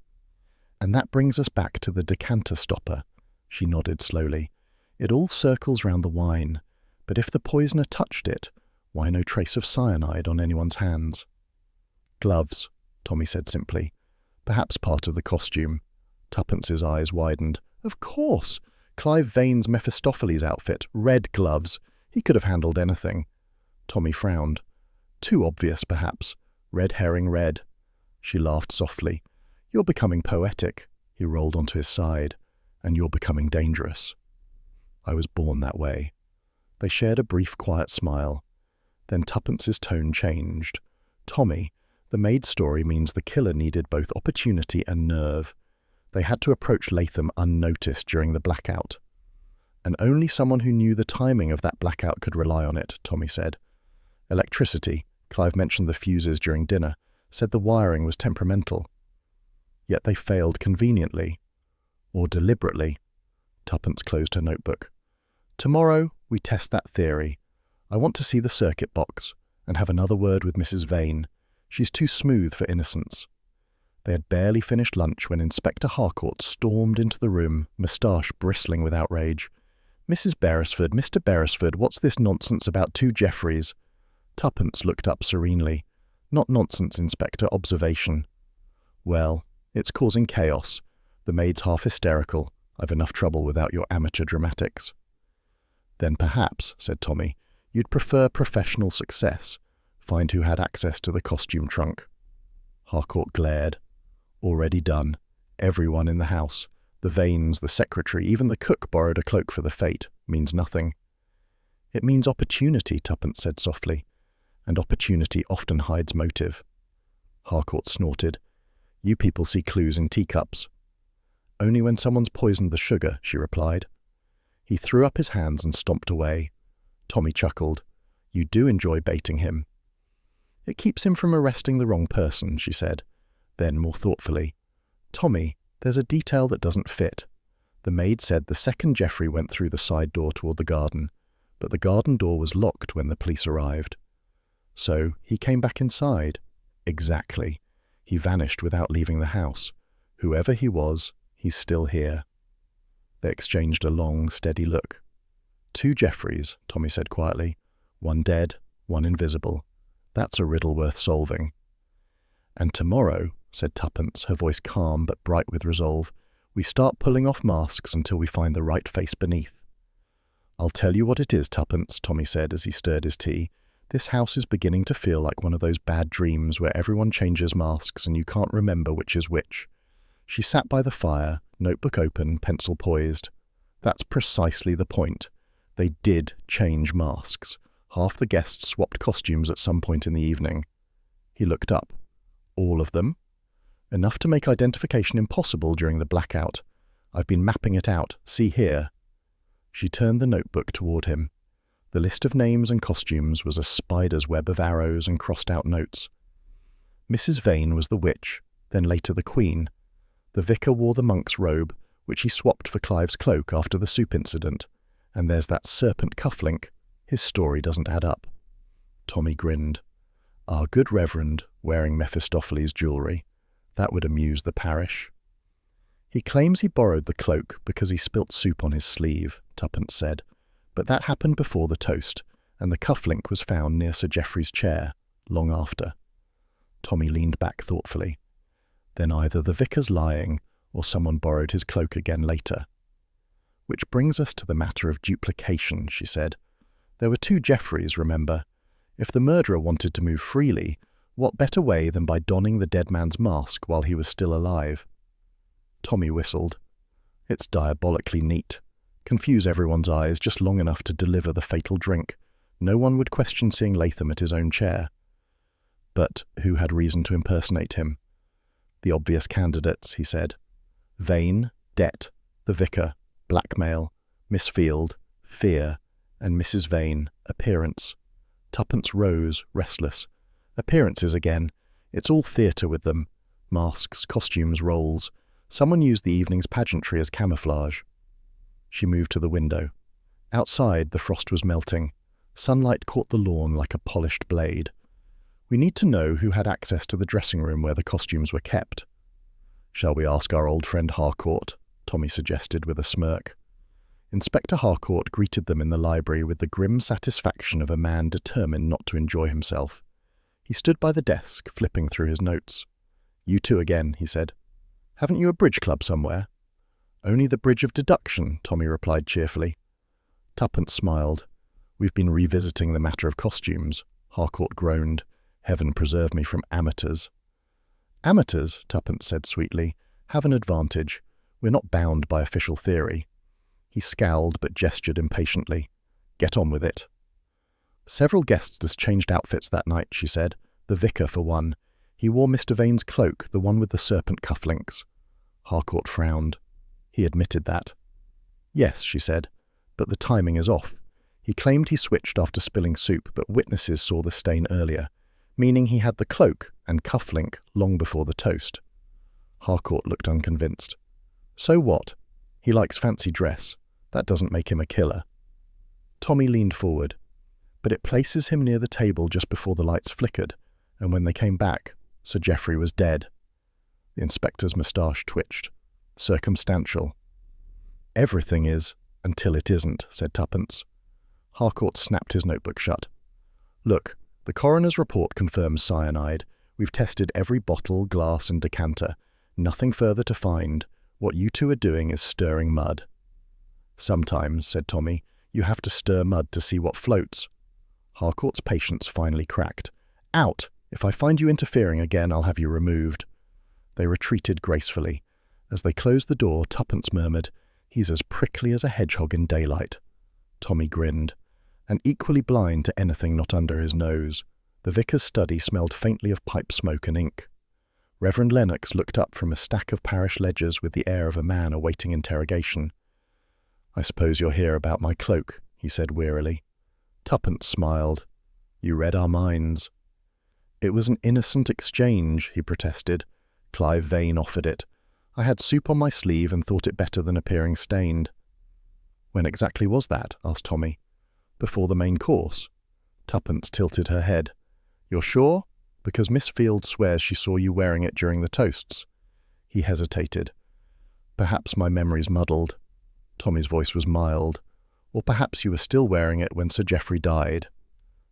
And that brings us back to the decanter stopper. She nodded slowly. It all circles round the wine, but if the poisoner touched it, why no trace of cyanide on anyone's hands? Gloves, Tommy said simply. Perhaps part of the costume. Tuppence's eyes widened. Of course! Clive Vane's Mephistopheles outfit, red gloves. He could have handled anything. Tommy frowned. Too obvious, perhaps. Red herring red. She laughed softly. You're becoming poetic. He rolled onto his side. And you're becoming dangerous. I was born that way. They shared a brief, quiet smile. Then Tuppence's tone changed. Tommy, the maid's story means the killer needed both opportunity and nerve. They had to approach Latham unnoticed during the blackout. And only someone who knew the timing of that blackout could rely on it, Tommy said. Electricity, Clive mentioned the fuses during dinner, said the wiring was temperamental. Yet they failed conveniently. Or deliberately. Tuppence closed her notebook. Tomorrow, we test that theory. I want to see the circuit box, and have another word with Mrs. Vane. She's too smooth for innocence. They had barely finished lunch when Inspector Harcourt stormed into the room, moustache bristling with outrage. Mrs. Beresford, Mr. Beresford, what's this nonsense about 2 Geoffreys? Tuppence looked up serenely. Not nonsense, Inspector, observation. Well, it's causing chaos. The maid's half hysterical. I've enough trouble without your amateur dramatics. Then perhaps, said Tommy, you'd prefer professional success. Find who had access to the costume trunk. Harcourt glared. Already done. Everyone in the house. The Vanes, the secretary, even the cook borrowed a cloak for the fete. Means nothing. It means opportunity, Tuppence said softly. And opportunity often hides motive. Harcourt snorted. You people see clues in teacups. Only when someone's poisoned the sugar, she replied. He threw up his hands and stomped away. Tommy chuckled. You do enjoy baiting him. It keeps him from arresting the wrong person, she said. Then, more thoughtfully, Tommy, there's a detail that doesn't fit. The maid said the second Geoffrey went through the side door toward the garden, but the garden door was locked when the police arrived. So he came back inside. Exactly. He vanished without leaving the house. Whoever he was, he's still here. They exchanged a long, steady look. 2 Geoffreys, Tommy said quietly. One dead, one invisible. That's a riddle worth solving. And tomorrow, said Tuppence, her voice calm but bright with resolve, we start pulling off masks until we find the right face beneath. I'll tell you what it is, Tuppence, Tommy said as he stirred his tea. This house is beginning to feel like one of those bad dreams where everyone changes masks and you can't remember which is which. She sat by the fire, notebook open, pencil poised. That's precisely the point. They did change masks. Half the guests swapped costumes at some point in the evening. He looked up. All of them? Enough to make identification impossible during the blackout. I've been mapping it out. See here. She turned the notebook toward him. The list of names and costumes was a spider's web of arrows and crossed-out notes. Mrs. Vane was the witch, then later the queen. The vicar wore the monk's robe, which he swapped for Clive's cloak after the soup incident. And there's that serpent cufflink. His story doesn't add up. Tommy grinned. Our good reverend wearing Mephistopheles' jewellery. That would amuse the parish. He claims he borrowed the cloak because he spilt soup on his sleeve, Tuppence said, but that happened before the toast, and the cufflink was found near Sir Geoffrey's chair, long after. Tommy leaned back thoughtfully. Then either the vicar's lying, or someone borrowed his cloak again later. Which brings us to the matter of duplication, she said. There were 2 Geoffreys, remember? If the murderer wanted to move freely, what better way than by donning the dead man's mask while he was still alive? Tommy whistled. It's diabolically neat. Confuse everyone's eyes just long enough to deliver the fatal drink. No one would question seeing Latham at his own chair. But who had reason to impersonate him? The obvious candidates, he said. Vane, debt, the vicar, blackmail, Miss Field, fear, and Mrs. Vane, appearance. Tuppence rose, restless. Appearances again. It's all theatre with them. Masks, costumes, roles. Someone used the evening's pageantry as camouflage. She moved to the window. Outside, the frost was melting. Sunlight caught the lawn like a polished blade. We need to know who had access to the dressing room where the costumes were kept. Shall we ask our old friend Harcourt? Tommy suggested with a smirk. Inspector Harcourt greeted them in the library with the grim satisfaction of a man determined not to enjoy himself. He stood by the desk, flipping through his notes. You 2 again, he said. Haven't you a bridge club somewhere? Only the bridge of deduction, Tommy replied cheerfully. Tuppence smiled. We've been revisiting the matter of costumes. Harcourt groaned. Heaven preserve me from amateurs. Amateurs, Tuppence said sweetly, have an advantage. We're not bound by official theory. He scowled but gestured impatiently. Get on with it. Several guests changed outfits that night, she said. The vicar, for one. He wore Mr. Vane's cloak, the one with the serpent cufflinks. Harcourt frowned. He admitted that. Yes, she said, but the timing is off. He claimed he switched after spilling soup, but witnesses saw the stain earlier, meaning he had the cloak and cufflink long before the toast. Harcourt looked unconvinced. So what? He likes fancy dress. That doesn't make him a killer. Tommy leaned forward. But it places him near the table just before the lights flickered, and when they came back, Sir Geoffrey was dead. The inspector's moustache twitched. Circumstantial. Everything is, until it isn't, said Tuppence. Harcourt snapped his notebook shut. Look, the coroner's report confirms cyanide. We've tested every bottle, glass and decanter. Nothing further to find. What you 2 are doing is stirring mud. Sometimes, said Tommy, you have to stir mud to see what floats. Harcourt's patience finally cracked. Out! If I find you interfering again, I'll have you removed. They retreated gracefully. As they closed the door, Tuppence murmured, He's as prickly as a hedgehog in daylight. Tommy grinned. And equally blind to anything not under his nose. The vicar's study smelled faintly of pipe smoke and ink. Reverend Lennox looked up from a stack of parish ledgers with the air of a man awaiting interrogation. I suppose you're here about my cloak, he said wearily. Tuppence smiled. You read our minds. It was an innocent exchange, he protested. Clive Vane offered it. I had soup on my sleeve and thought it better than appearing stained. When exactly was that? Asked Tommy. Before the main course. Tuppence tilted her head. You're sure? Because Miss Field swears she saw you wearing it during the toasts. He hesitated. Perhaps my memory's muddled. Tommy's voice was mild. Or perhaps you were still wearing it when Sir Geoffrey died.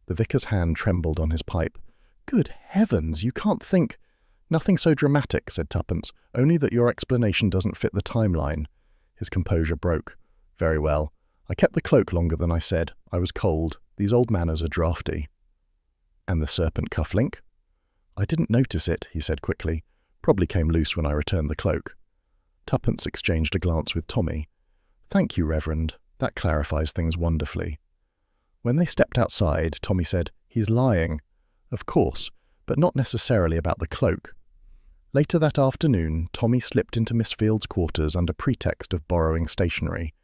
The vicar's hand trembled on his pipe. Good heavens, you can't think... Nothing so dramatic, said Tuppence, only that your explanation doesn't fit the timeline. His composure broke. Very well. I kept the cloak longer than I said. I was cold. These old manners are draughty. And the serpent cufflink? I didn't notice it, he said quickly. Probably came loose when I returned the cloak. Tuppence exchanged a glance with Tommy. Thank you, Reverend. That clarifies things wonderfully. When they stepped outside, Tommy said, He's lying. Of course, but not necessarily about the cloak. Later that afternoon, Tommy slipped into Miss Field's quarters under pretext of borrowing stationery.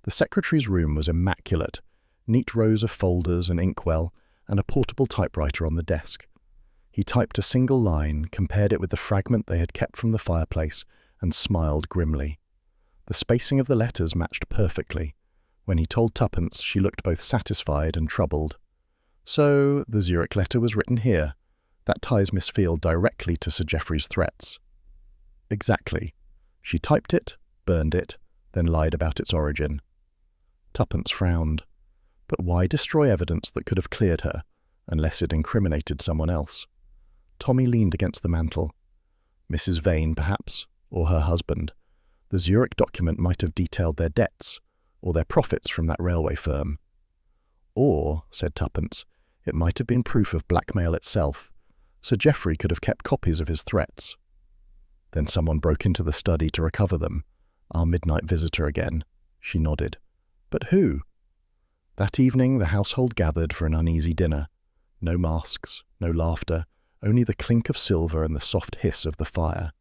The secretary's room was immaculate, neat rows of folders and inkwell, and a portable typewriter on the desk. He typed a single line, compared it with the fragment they had kept from the fireplace, and smiled grimly. The spacing of the letters matched perfectly. When he told Tuppence, she looked both satisfied and troubled. So, the Zurich letter was written here. That ties Miss Field directly to Sir Geoffrey's threats. Exactly. She typed it, burned it, then lied about its origin. Tuppence frowned. But why destroy evidence that could have cleared her, unless it incriminated someone else? Tommy leaned against the mantel. Mrs. Vane, perhaps, or her husband. The Zurich document might have detailed their debts, or their profits from that railway firm. Or, said Tuppence, it might have been proof of blackmail itself. Sir Geoffrey could have kept copies of his threats. Then someone broke into the study to recover them. Our midnight visitor again. She nodded. But who? That evening the household gathered for an uneasy dinner. No masks, no laughter, only the clink of silver and the soft hiss of the fire.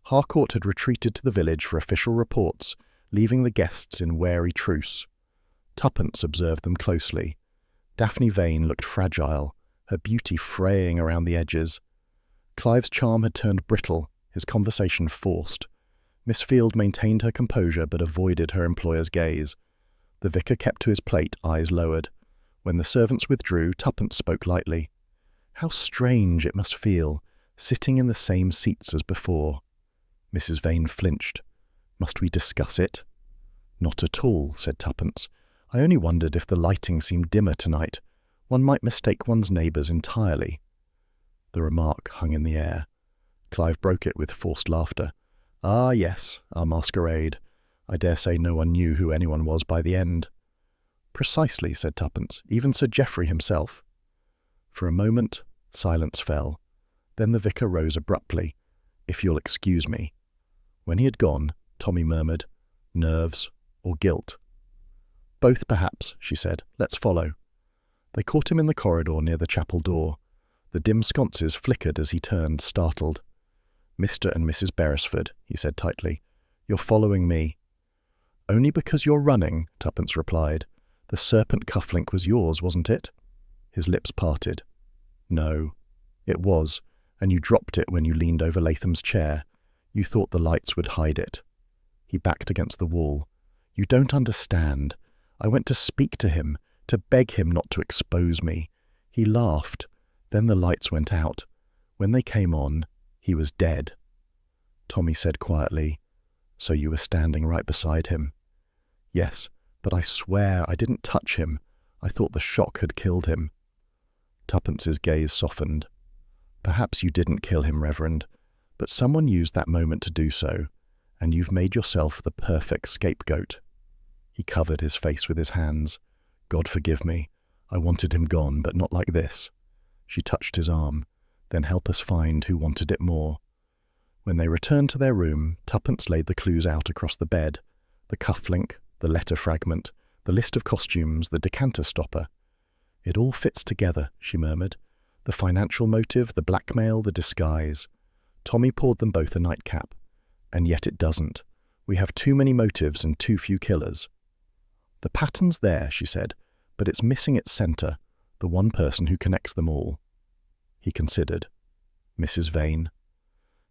Harcourt had retreated to the village for official reports, leaving the guests in wary truce. Tuppence observed them closely. Daphne Vane looked fragile, her beauty fraying around the edges. Clive's charm had turned brittle, his conversation forced. Miss Field maintained her composure but avoided her employer's gaze. The vicar kept to his plate, eyes lowered. When the servants withdrew, Tuppence spoke lightly. How strange it must feel, sitting in the same seats as before. Mrs. Vane flinched. Must we discuss it? Not at all, said Tuppence. I only wondered if the lighting seemed dimmer tonight. One might mistake one's neighbours entirely. The remark hung in the air. Clive broke it with forced laughter. Ah, yes, our masquerade. I dare say no one knew who anyone was by the end. Precisely, said Tuppence, even Sir Geoffrey himself. For a moment, silence fell. Then the vicar rose abruptly. If you'll excuse me. When he had gone, Tommy murmured, nerves or guilt? Both, perhaps, she said. Let's follow. They caught him in the corridor near the chapel door. The dim sconces flickered as he turned, startled. Mr. and Mrs. Beresford, he said tightly. You're following me. Only because you're running, Tuppence replied. The serpent cufflink was yours, wasn't it? His lips parted. No. It was, and you dropped it when you leaned over Latham's chair. You thought the lights would hide it. He backed against the wall. You don't understand. I went to speak to him, to beg him not to expose me. He laughed. Then the lights went out. When they came on, he was dead. Tommy said quietly, So you were standing right beside him? Yes, but I swear I didn't touch him. I thought the shock had killed him. Tuppence's gaze softened. Perhaps you didn't kill him, Reverend, but someone used that moment to do so, and you've made yourself the perfect scapegoat. He covered his face with his hands. God forgive me. I wanted him gone, but not like this. She touched his arm. Then help us find who wanted it more. When they returned to their room, Tuppence laid the clues out across the bed. The cufflink, the letter fragment, the list of costumes, the decanter stopper. It all fits together, she murmured. The financial motive, the blackmail, the disguise. Tommy poured them both a nightcap. And yet it doesn't. We have too many motives and too few killers. The pattern's there, she said, but it's missing its centre, the one person who connects them all. He considered. Mrs. Vane.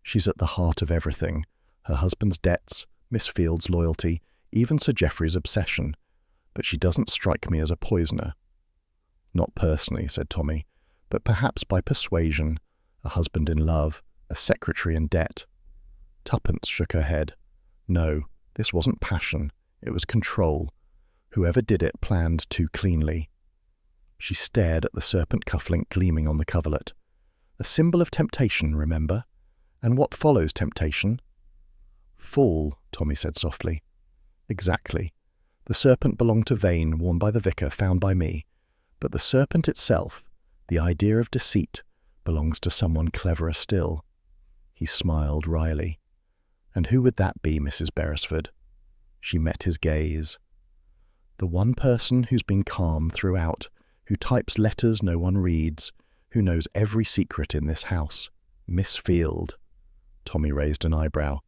She's at the heart of everything. Her husband's debts, Miss Field's loyalty, even Sir Geoffrey's obsession. But she doesn't strike me as a poisoner. Not personally, said Tommy, but perhaps by persuasion, a husband in love, a secretary in debt. Tuppence shook her head. No, this wasn't passion. It was control. Whoever did it planned too cleanly. She stared at the serpent cufflink gleaming on the coverlet. A symbol of temptation, remember? And what follows temptation? Fall, Tommy said softly. Exactly. The serpent belonged to Vane, worn by the vicar, found by me. But the serpent itself, the idea of deceit, belongs to someone cleverer still. He smiled wryly. And who would that be, Mrs. Beresford? She met his gaze. The one person who's been calm throughout, who types letters no one reads, who knows every secret in this house. Miss Field. Tommy raised an eyebrow.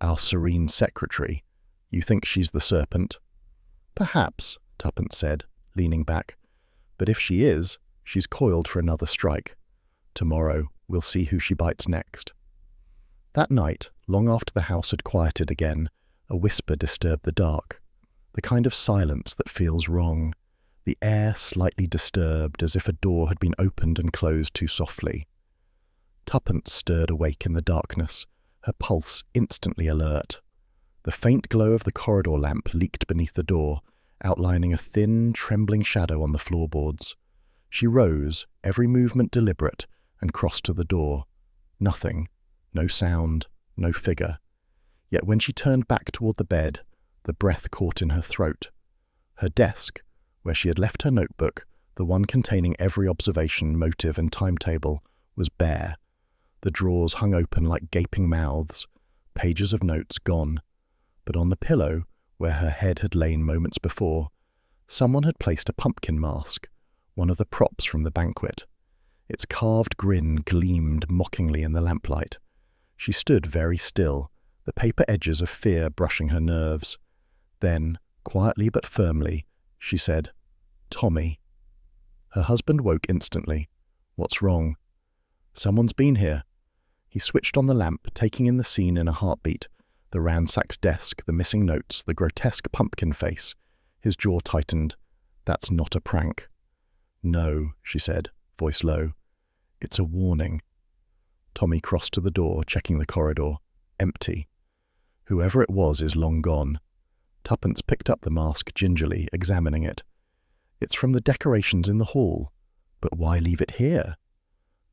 Our serene secretary. You think she's the serpent? Perhaps, Tuppence said, leaning back. But if she is, she's coiled for another strike. Tomorrow, we'll see who she bites next. That night, long after the house had quieted again, a whisper disturbed the dark, the kind of silence that feels wrong, the air slightly disturbed as if a door had been opened and closed too softly. Tuppence stirred awake in the darkness, her pulse instantly alert. The faint glow of the corridor lamp leaked beneath the door, outlining a thin, trembling shadow on the floorboards. She rose, every movement deliberate, and crossed to the door. Nothing. No sound, no figure. Yet when she turned back toward the bed, the breath caught in her throat. Her desk, where she had left her notebook, the one containing every observation, motive, and timetable, was bare. The drawers hung open like gaping mouths, pages of notes gone. But on the pillow, where her head had lain moments before, someone had placed a pumpkin mask, one of the props from the banquet. Its carved grin gleamed mockingly in the lamplight. She stood very still, the paper edges of fear brushing her nerves. Then, quietly but firmly, she said, "Tommy." Her husband woke instantly. "What's wrong?" "Someone's been here." He switched on the lamp, taking in the scene in a heartbeat. The ransacked desk, the missing notes, the grotesque pumpkin face. His jaw tightened. "That's not a prank." "No," she said, voice low. "It's a warning." Tommy crossed to the door, checking the corridor. Empty. Whoever it was is long gone. Tuppence picked up the mask gingerly, examining it. "It's from the decorations in the hall. But why leave it here?"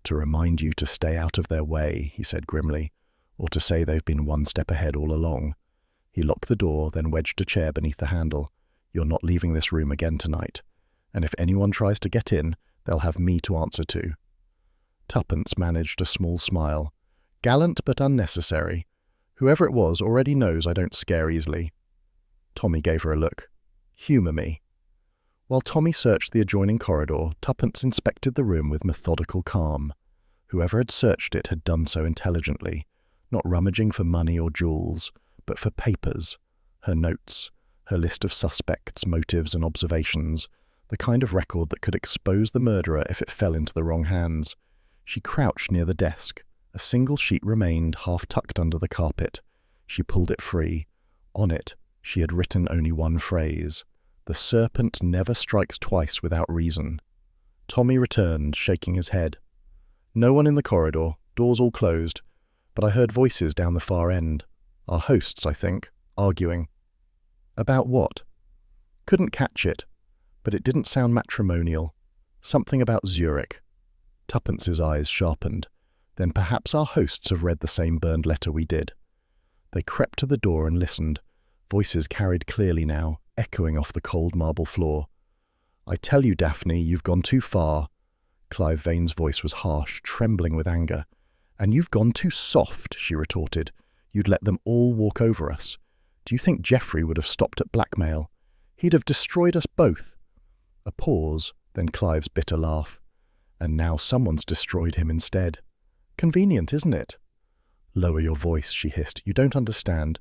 "To remind you to stay out of their way," he said grimly, "or to say they've been one step ahead all along." He locked the door, then wedged a chair beneath the handle. "You're not leaving this room again tonight. And if anyone tries to get in, they'll have me to answer to." Tuppence managed a small smile. "Gallant but unnecessary. Whoever it was already knows I don't scare easily." Tommy gave her a look. "Humour me." While Tommy searched the adjoining corridor, Tuppence inspected the room with methodical calm. Whoever had searched it had done so intelligently, not rummaging for money or jewels, but for papers, her notes, her list of suspects, motives, and observations, the kind of record that could expose the murderer if it fell into the wrong hands. She crouched near the desk. A single sheet remained, half tucked under the carpet. She pulled it free. On it, she had written only one phrase: "The serpent never strikes twice without reason." Tommy returned, shaking his head. "No one in the corridor, doors all closed, but I heard voices down the far end. Our hosts, I think, arguing." "About what?" "Couldn't catch it, but it didn't sound matrimonial. Something about Zurich." Tuppence's eyes sharpened. "Then perhaps our hosts have read the same burned letter we did." They crept to the door and listened. Voices carried clearly now, echoing off the cold marble floor. "I tell you, Daphne, you've gone too far." Clive Vane's voice was harsh, trembling with anger. "And you've gone too soft," she retorted. "You'd let them all walk over us. Do you think Geoffrey would have stopped at blackmail? He'd have destroyed us both." A pause, then Clive's bitter laugh. "And now someone's destroyed him instead. Convenient, isn't it?" "Lower your voice," she hissed. "You don't understand."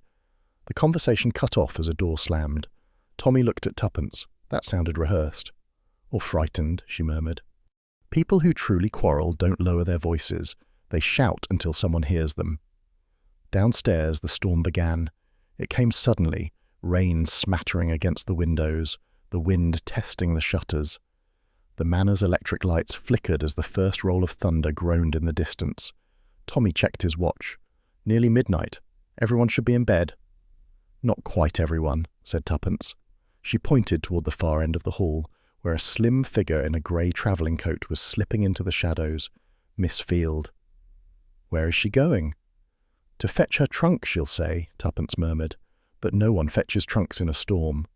The conversation cut off as a door slammed. Tommy looked at Tuppence. That sounded rehearsed. "Or frightened," she murmured. "People who truly quarrel don't lower their voices. They shout until someone hears them." Downstairs the storm began. It came suddenly, rain smattering against the windows, the wind testing the shutters. The manor's electric lights flickered as the first roll of thunder groaned in the distance. Tommy checked his watch. "Nearly midnight. Everyone should be in bed." "Not quite everyone," said Tuppence. She pointed toward the far end of the hall, where a slim figure in a grey travelling coat was slipping into the shadows. Miss Field. "Where is she going?" "To fetch her trunk, she'll say," Tuppence murmured. "But no one fetches trunks in a storm."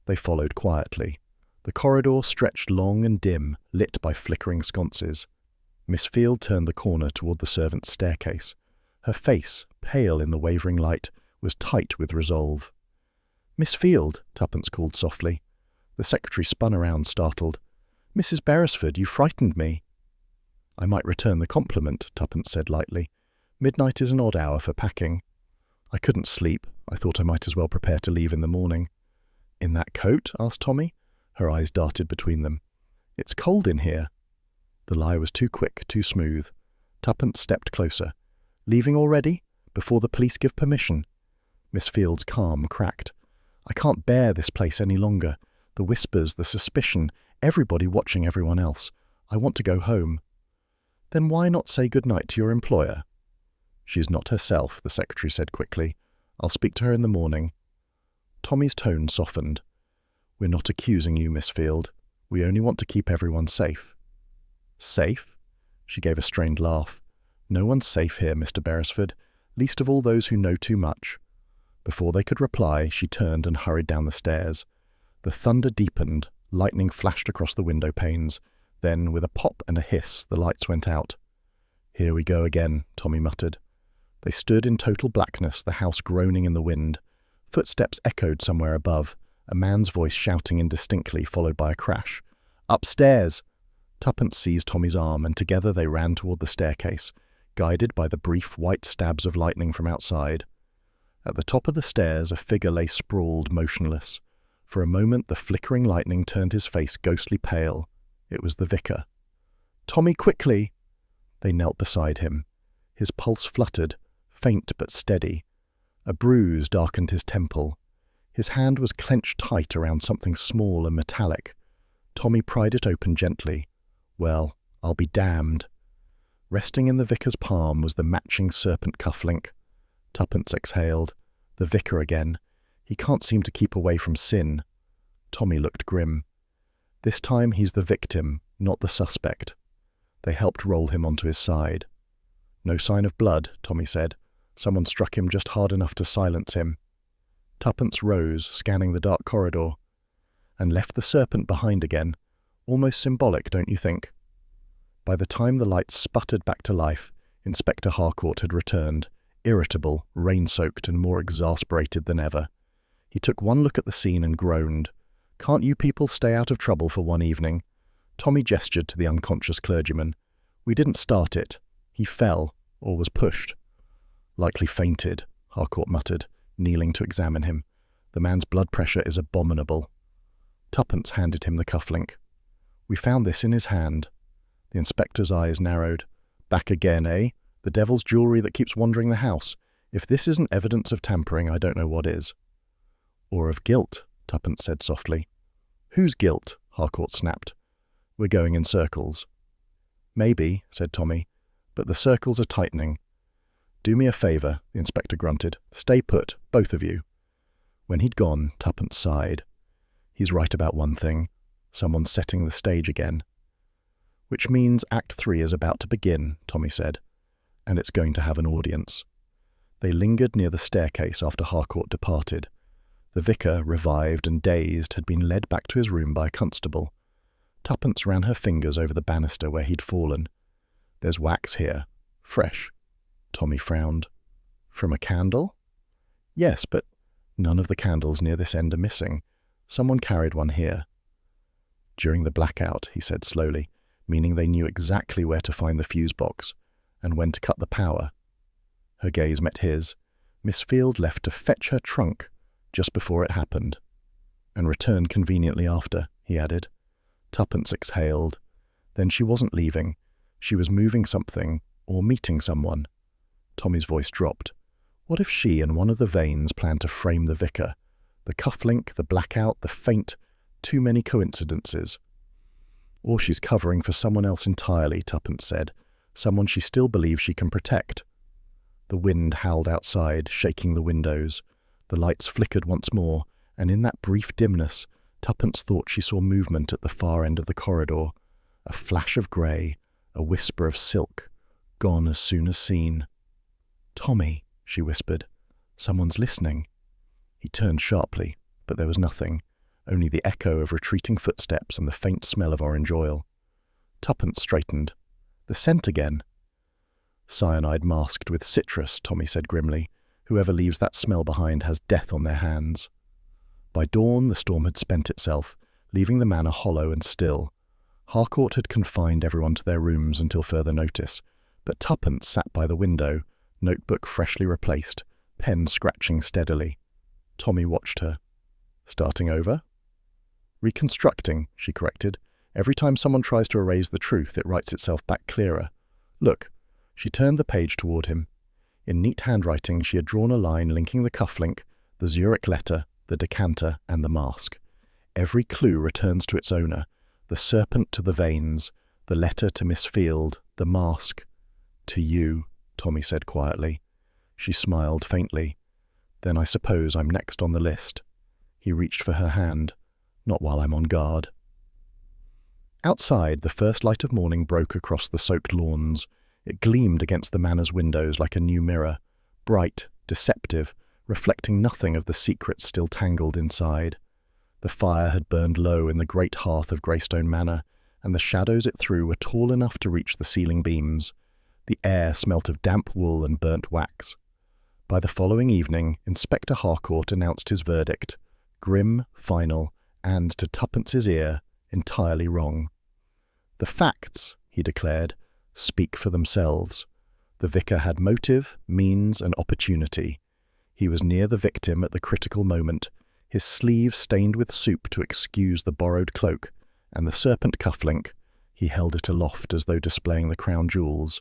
They followed quietly. The corridor stretched long and dim, lit by flickering sconces. Miss Field turned the corner toward the servants' staircase. Her face, pale in the wavering light, was tight with resolve. "Miss Field," Tuppence called softly. The secretary spun around, startled. "Mrs. Beresford, you frightened me." "I might return the compliment," Tuppence said lightly. "Midnight is an odd hour for packing." "I couldn't sleep. I thought I might as well prepare to leave in the morning." "In that coat?" asked Tommy. Her eyes darted between them. "It's cold in here." The lie was too quick, too smooth. Tuppence stepped closer. Leaving already? Before the police give permission? Miss Field's calm cracked. I can't bear this place any longer. The whispers, the suspicion, everybody watching everyone else. I want to go home. Then why not say good night to your employer? She's not herself, the secretary said quickly. I'll speak to her in the morning. Tommy's tone softened. We're not accusing you, Miss Field. We only want to keep everyone safe. Safe? She gave a strained laugh. No one's safe here, Mr. Beresford, least of all those who know too much. Before they could reply, she turned and hurried down the stairs. The thunder deepened, lightning flashed across the window panes. Then, with a pop and a hiss, the lights went out. Here we go again, Tommy muttered. They stood in total blackness, the house groaning in the wind. Footsteps echoed somewhere above, a man's voice shouting indistinctly, followed by a crash. Upstairs! Tuppence seized Tommy's arm, and together they ran toward the staircase, guided by the brief white stabs of lightning from outside. At the top of the stairs, a figure lay sprawled, motionless. For a moment, the flickering lightning turned his face ghostly pale. It was the vicar. Tommy, quickly! They knelt beside him. His pulse fluttered, faint but steady. A bruise darkened his temple. His hand was clenched tight around something small and metallic. Tommy pried it open gently. Well, I'll be damned. Resting in the vicar's palm was the matching serpent cufflink. Tuppence exhaled. The vicar again. He can't seem to keep away from sin. Tommy looked grim. This time he's the victim, not the suspect. They helped roll him onto his side. No sign of blood, Tommy said. Someone struck him just hard enough to silence him. Tuppence rose, scanning the dark corridor, and left the serpent behind again. Almost symbolic, don't you think? By the time the lights sputtered back to life, Inspector Harcourt had returned, irritable, rain-soaked, and more exasperated than ever. He took one look at the scene and groaned. Can't you people stay out of trouble for one evening? Tommy gestured to the unconscious clergyman. We didn't start it. He fell, or was pushed. Likely fainted, Harcourt muttered, kneeling to examine him. The man's blood pressure is abominable. Tuppence handed him the cufflink. We found this in his hand. The inspector's eyes narrowed. Back again, eh? The devil's jewellery that keeps wandering the house. If this isn't evidence of tampering, I don't know what is. Or of guilt, Tuppence said softly. Whose guilt? Harcourt snapped. We're going in circles. Maybe, said Tommy, but the circles are tightening. Do me a favour, the inspector grunted. Stay put, both of you. When he'd gone, Tuppence sighed. He's right about one thing. Someone's setting the stage again. Which means Act 3 is about to begin, Tommy said, and it's going to have an audience. They lingered near the staircase after Harcourt departed. The vicar, revived and dazed, had been led back to his room by a constable. Tuppence ran her fingers over the banister where he'd fallen. There's wax here. Fresh. Tommy frowned. From a candle? Yes, but none of the candles near this end are missing. Someone carried one here. During the blackout, he said slowly, meaning they knew exactly where to find the fuse box and when to cut the power. Her gaze met his. Miss Field left to fetch her trunk just before it happened, and returned conveniently after, he added. Tuppence exhaled. Then she wasn't leaving. She was moving something, or meeting someone. Tommy's voice dropped. What if she and one of the Vanes planned to frame the vicar? The cufflink, the blackout, the faint, too many coincidences. Or she's covering for someone else entirely, Tuppence said. Someone she still believes she can protect. The wind howled outside, shaking the windows. The lights flickered once more, and in that brief dimness, Tuppence thought she saw movement at the far end of the corridor. A flash of grey, a whisper of silk, gone as soon as seen. Tommy, she whispered. Someone's listening. He turned sharply, but there was nothing, only the echo of retreating footsteps and the faint smell of orange oil. Tuppence straightened. The scent again. Cyanide masked with citrus, Tommy said grimly. Whoever leaves that smell behind has death on their hands. By dawn, the storm had spent itself, leaving the manor hollow and still. Harcourt had confined everyone to their rooms until further notice, but Tuppence sat by the window, notebook freshly replaced, pen scratching steadily. Tommy watched her. Starting over? Reconstructing, she corrected. Every time someone tries to erase the truth, it writes itself back clearer. Look. She turned the page toward him. In neat handwriting, she had drawn a line linking the cufflink, the Zurich letter, the decanter, and the mask. Every clue returns to its owner, the serpent to the veins, the letter to Miss Field, the mask to you, Tommy said quietly. She smiled faintly. Then I suppose I'm next on the list. He reached for her hand. Not while I'm on guard. Outside, the first light of morning broke across the soaked lawns. It gleamed against the manor's windows like a new mirror, bright, deceptive, reflecting nothing of the secrets still tangled inside. The fire had burned low in the great hearth of Greystone Manor, and the shadows it threw were tall enough to reach the ceiling beams. The air smelt of damp wool and burnt wax. By the following evening, Inspector Harcourt announced his verdict, grim, final, and, to Tuppence's ear, entirely wrong. The facts, he declared, speak for themselves. The vicar had motive, means, and opportunity. He was near the victim at the critical moment, his sleeve stained with soup to excuse the borrowed cloak, and the serpent cufflink, he held it aloft as though displaying the crown jewels,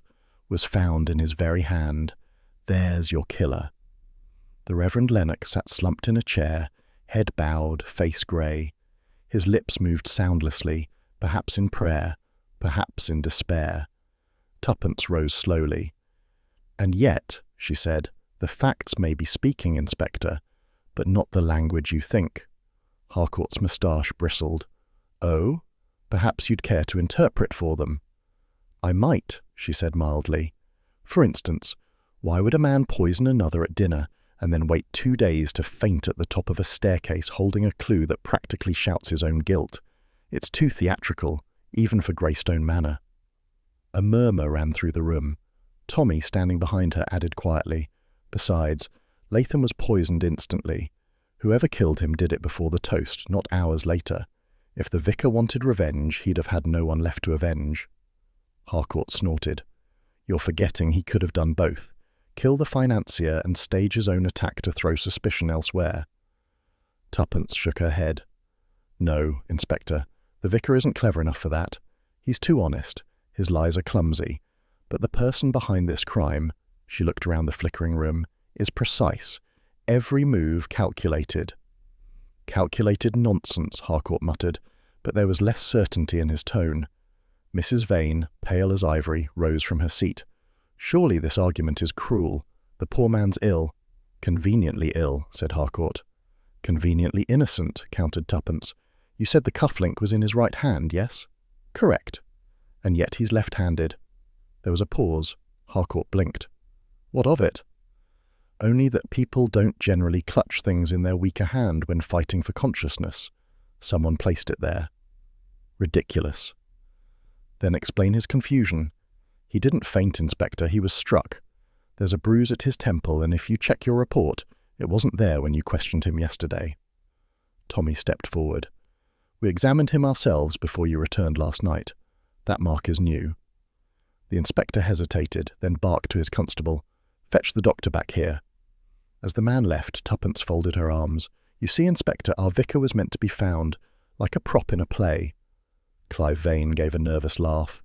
was found in his very hand. There's your killer. The Reverend Lennox sat slumped in a chair, head bowed, face grey. His lips moved soundlessly, perhaps in prayer, perhaps in despair. Tuppence rose slowly. "And yet," she said, "the facts may be speaking, Inspector, but not the language you think." Harcourt's moustache bristled. "Oh? Perhaps you'd care to interpret for them." "I might," she said mildly. "For instance, why would a man poison another at dinner and then wait 2 days to faint at the top of a staircase holding a clue that practically shouts his own guilt? It's too theatrical, even for Greystone Manor." A murmur ran through the room. Tommy, standing behind her, added quietly, "Besides, Latham was poisoned instantly. Whoever killed him did it before the toast, not hours later. If the vicar wanted revenge, he'd have had no one left to avenge." Harcourt snorted. "You're forgetting he could have done both. Kill the financier and stage his own attack to throw suspicion elsewhere." Tuppence shook her head. "No, Inspector, the vicar isn't clever enough for that. He's too honest. His lies are clumsy. But the person behind this crime," she looked around the flickering room, "is precise. Every move calculated." "Calculated nonsense," Harcourt muttered, but there was less certainty in his tone. Mrs. Vane, pale as ivory, rose from her seat. "Surely this argument is cruel. The poor man's ill." "Conveniently ill," said Harcourt. "Conveniently innocent," countered Tuppence. "You said the cufflink was in his right hand, yes?" "Correct." "And yet he's left-handed." There was a pause. Harcourt blinked. "What of it?" "Only that people don't generally clutch things in their weaker hand when fighting for consciousness. Someone placed it there." "Ridiculous." "Then explain his confusion." "He didn't faint, Inspector, he was struck. There's a bruise at his temple, and if you check your report, it wasn't there when you questioned him yesterday." Tommy stepped forward. "We examined him ourselves before you returned last night. That mark is new." The inspector hesitated, then barked to his constable, "Fetch the doctor back here." As the man left, Tuppence folded her arms. "You see, Inspector, our vicar was meant to be found, like a prop in a play." Clive Vane gave a nervous laugh.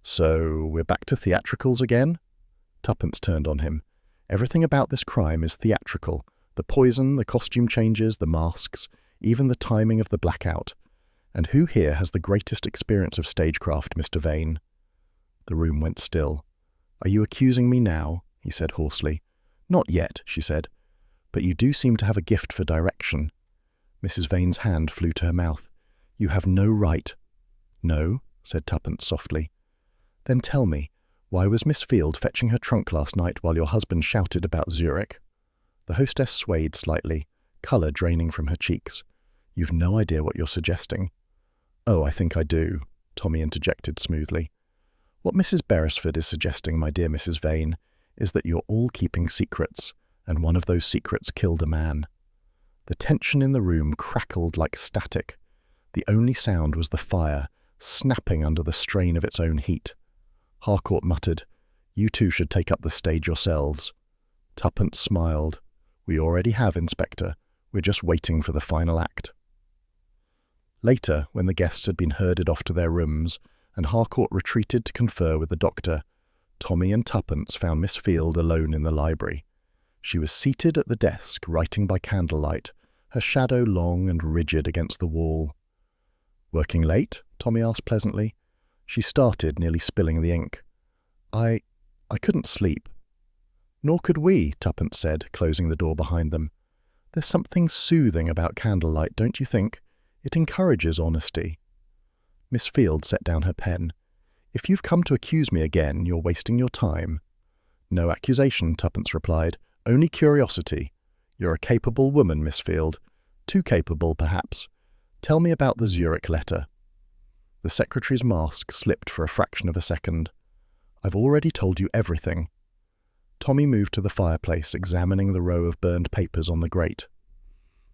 "So, we're back to theatricals again?" Tuppence turned on him. "Everything about this crime is theatrical. The poison, the costume changes, the masks, even the timing of the blackout. And who here has the greatest experience of stagecraft, Mr. Vane?" The room went still. "Are you accusing me now?" he said hoarsely. "Not yet," she said. "But you do seem to have a gift for direction." Mrs. Vane's hand flew to her mouth. "You have no right." "No?" said Tuppence softly. "Then tell me, why was Miss Field fetching her trunk last night while your husband shouted about Zurich?" The hostess swayed slightly, colour draining from her cheeks. "You've no idea what you're suggesting." "Oh, I think I do," Tommy interjected smoothly. "What Mrs. Beresford is suggesting, my dear Mrs. Vane, is that you're all keeping secrets, and one of those secrets killed a man." The tension in the room crackled like static. The only sound was the fire, snapping under the strain of its own heat. Harcourt muttered, "You two should take up the stage yourselves." Tuppence smiled. "We already have, Inspector. We're just waiting for the final act." Later, when the guests had been herded off to their rooms, and Harcourt retreated to confer with the doctor, Tommy and Tuppence found Miss Field alone in the library. She was seated at the desk, writing by candlelight, her shadow long and rigid against the wall. "Working late?" Tommy asked pleasantly. She started, nearly spilling the ink. I couldn't sleep." "Nor could we," Tuppence said, closing the door behind them. "There's something soothing about candlelight, don't you think? It encourages honesty." Miss Field set down her pen. "If you've come to accuse me again, you're wasting your time." "No accusation," Tuppence replied. "Only curiosity. You're a capable woman, Miss Field. Too capable, perhaps. Tell me about the Zurich letter." The secretary's mask slipped for a fraction of a second. "I've already told you everything." Tommy moved to the fireplace, examining the row of burned papers on the grate.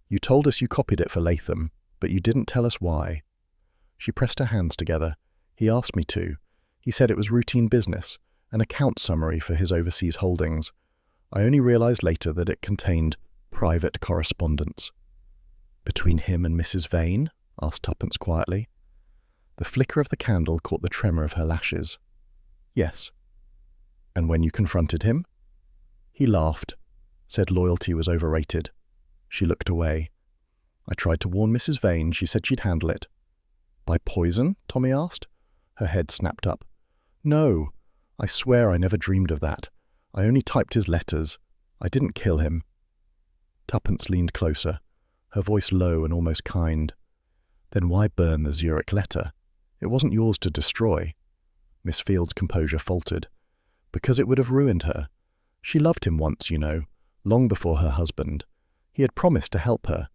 "You told us you copied it for Latham, but you didn't tell us why." She pressed her hands together. "He asked me to. He said it was routine business, an account summary for his overseas holdings. I only realized later that it contained private correspondence." "Between him and Mrs. Vane?" asked Tuppence quietly. The flicker of the candle caught the tremor of her lashes. "Yes." "And when you confronted him?" "He laughed, said loyalty was overrated." She looked away. "I tried to warn Mrs. Vane. She said she'd handle it." "By poison?" Tommy asked. Her head snapped up. "No, I swear I never dreamed of that. I only typed his letters. I didn't kill him." Tuppence leaned closer, her voice low and almost kind. "Then why burn the Zurich letter? It wasn't yours to destroy." Miss Field's composure faltered. "Because it would have ruined her. She loved him once, you know, long before her husband. He had promised to help her.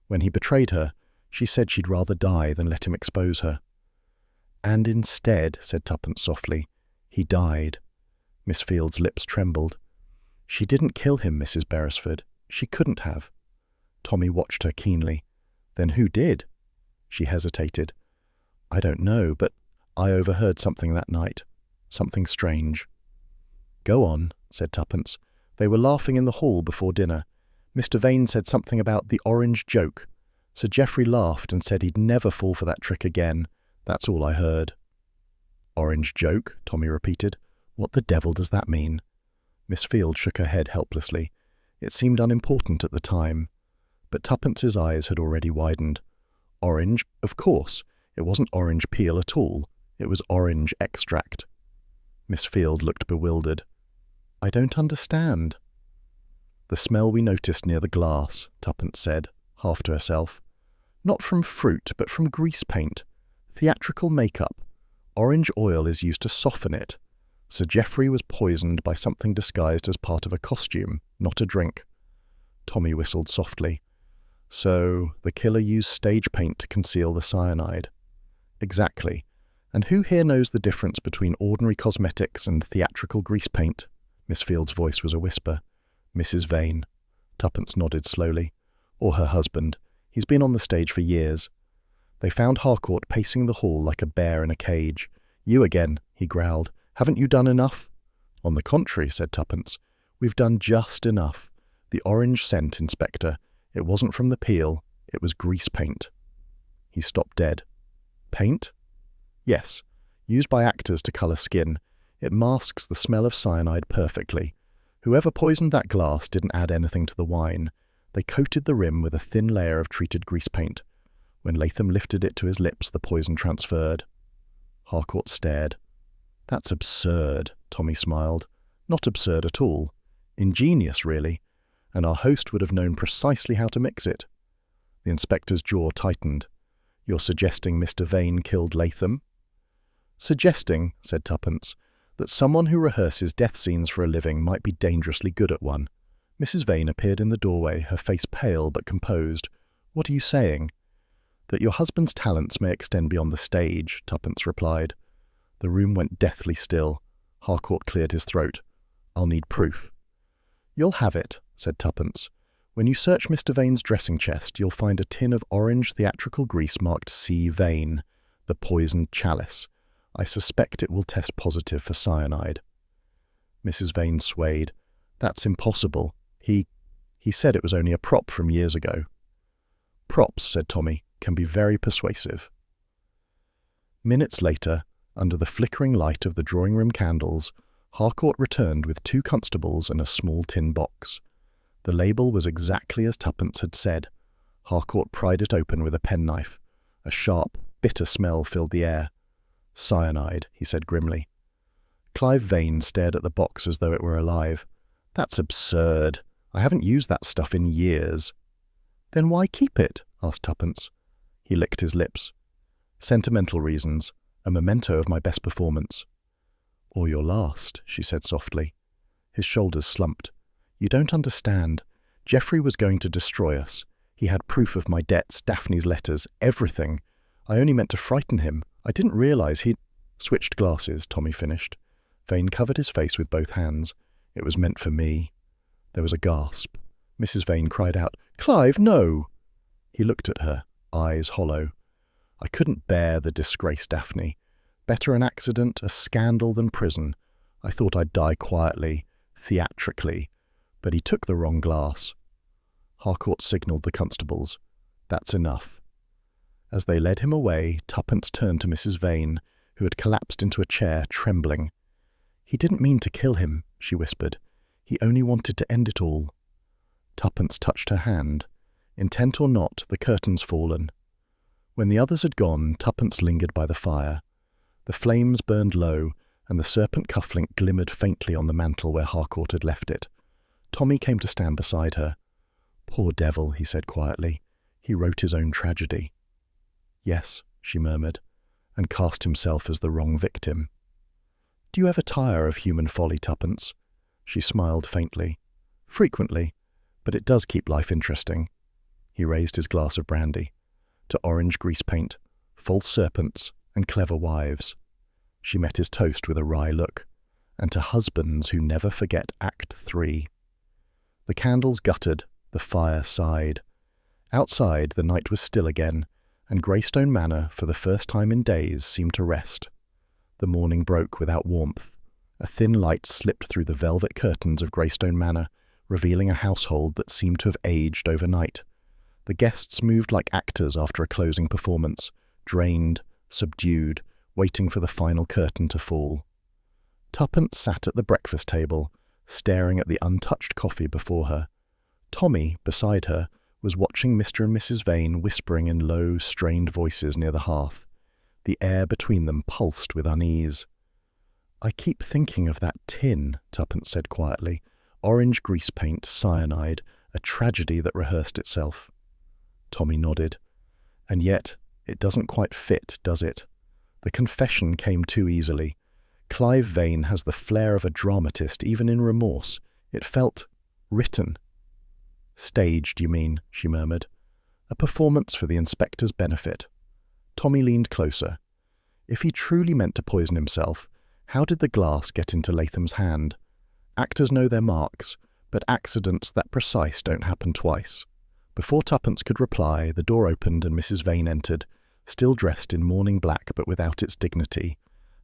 When he betrayed her, she said she'd rather die than let him expose her." "And instead," said Tuppence softly, "he died." Miss Field's lips trembled. "She didn't kill him, Mrs. Beresford. She couldn't have." Tommy watched her keenly. "Then who did?" She hesitated. "I don't know, but I overheard something that night. Something strange." "Go on," said Tuppence. "They were laughing in the hall before dinner. Mr. Vane said something about the orange joke. Sir Geoffrey laughed and said he'd never fall for that trick again. That's all I heard." "Orange joke," Tommy repeated. "What the devil does that mean?" Miss Field shook her head helplessly. It seemed unimportant at the time. But Tuppence's eyes had already widened. "Orange, of course. It wasn't orange peel at all. It was orange extract." Miss Field looked bewildered. "I don't understand." "The smell we noticed near the glass," Tuppence said, half to herself. "Not from fruit, but from grease paint. Theatrical makeup. Orange oil is used to soften it. Sir Geoffrey was poisoned by something disguised as part of a costume, not a drink." Tommy whistled softly. "So, the killer used stage paint to conceal the cyanide." "Exactly. And who here knows the difference between ordinary cosmetics and theatrical grease paint?" Miss Field's voice was a whisper. "Mrs. Vane." Tuppence nodded slowly. "Or her husband. He's been on the stage for years." They found Harcourt pacing the hall like a bear in a cage. "You again," he growled. "Haven't you done enough?" "On the contrary," said Tuppence. "We've done just enough. The orange scent, Inspector. It wasn't from the peel. It was grease paint." He stopped dead. "Paint?" "Yes. Used by actors to colour skin. It masks the smell of cyanide perfectly. Whoever poisoned that glass didn't add anything to the wine. They coated the rim with a thin layer of treated grease paint. When Latham lifted it to his lips, the poison transferred." Harcourt stared. "That's absurd," Tommy smiled. "Not absurd at all. Ingenious, really. And our host would have known precisely how to mix it." The inspector's jaw tightened. "You're suggesting Mr. Vane killed Latham?" "Suggesting," said Tuppence, "that someone who rehearses death scenes for a living might be dangerously good at one." Mrs. Vane appeared in the doorway, her face pale but composed. "What are you saying?" "That your husband's talents may extend beyond the stage," Tuppence replied. The room went deathly still. Harcourt cleared his throat. "I'll need proof." "You'll have it," said Tuppence. "When you search Mr. Vane's dressing chest, you'll find a tin of orange theatrical grease marked C. Vane, the poisoned chalice. I suspect it will test positive for cyanide." Mrs. Vane swayed. "That's impossible. He said it was only a prop from years ago." "Props," said Tommy, "can be very persuasive." Minutes later, under the flickering light of the drawing-room candles, Harcourt returned with 2 constables and a small tin box. The label was exactly as Tuppence had said. Harcourt pried it open with a penknife. A sharp, bitter smell filled the air. "Cyanide," he said grimly. Clive Vane stared at the box as though it were alive. "That's absurd. I haven't used that stuff in years." "Then why keep it?" asked Tuppence. He licked his lips. "Sentimental reasons. A memento of my best performance." "Or your last," she said softly. His shoulders slumped. "You don't understand. Geoffrey was going to destroy us. He had proof of my debts, Daphne's letters, everything. I only meant to frighten him. I didn't realize he'd—" "Switched glasses," Tommy finished. Vane covered his face with both hands. "It was meant for me." There was a gasp. Mrs. Vane cried out, "Clive, no!" He looked at her, eyes hollow. "I couldn't bear the disgrace, Daphne. Better an accident, a scandal, than prison. I thought I'd die quietly, theatrically. But he took the wrong glass." Harcourt signalled the constables. "That's enough." As they led him away, Tuppence turned to Mrs. Vane, who had collapsed into a chair, trembling. "He didn't mean to kill him," she whispered. "He only wanted to end it all." Tuppence touched her hand. Intent or not, the curtain's fallen. When the others had gone, Tuppence lingered by the fire. The flames burned low, and the serpent cufflink glimmered faintly on the mantel where Harcourt had left it. Tommy came to stand beside her. "Poor devil," he said quietly. "He wrote his own tragedy." "Yes," she murmured, "and cast himself as the wrong victim." "Do you ever tire of human folly, Tuppence?" She smiled faintly. "Frequently, but it does keep life interesting." He raised his glass of brandy. "To orange grease paint, false serpents, and clever wives." She met his toast with a wry look. "And to husbands who never forget Act 3. The candles guttered, the fire sighed. Outside, the night was still again, and Greystone Manor, for the first time in days, seemed to rest. The morning broke without warmth. A thin light slipped through the velvet curtains of Greystone Manor, revealing a household that seemed to have aged overnight. The guests moved like actors after a closing performance, drained, subdued, waiting for the final curtain to fall. Tuppence sat at the breakfast table, staring at the untouched coffee before her. Tommy, beside her, was watching Mr. and Mrs. Vane whispering in low, strained voices near the hearth. The air between them pulsed with unease. "I keep thinking of that tin," Tuppence said quietly. "Orange grease paint, cyanide, a tragedy that rehearsed itself." Tommy nodded. "And yet, it doesn't quite fit, does it? The confession came too easily. Clive Vane has the flair of a dramatist, even in remorse. It felt written." "Staged, you mean," she murmured. "A performance for the inspector's benefit." Tommy leaned closer. If he truly meant to poison himself, how did the glass get into Latham's hand? Actors know their marks, but accidents that precise don't happen twice. Before Tuppence could reply, the door opened and Mrs. Vane entered, still dressed in morning black but without its dignity.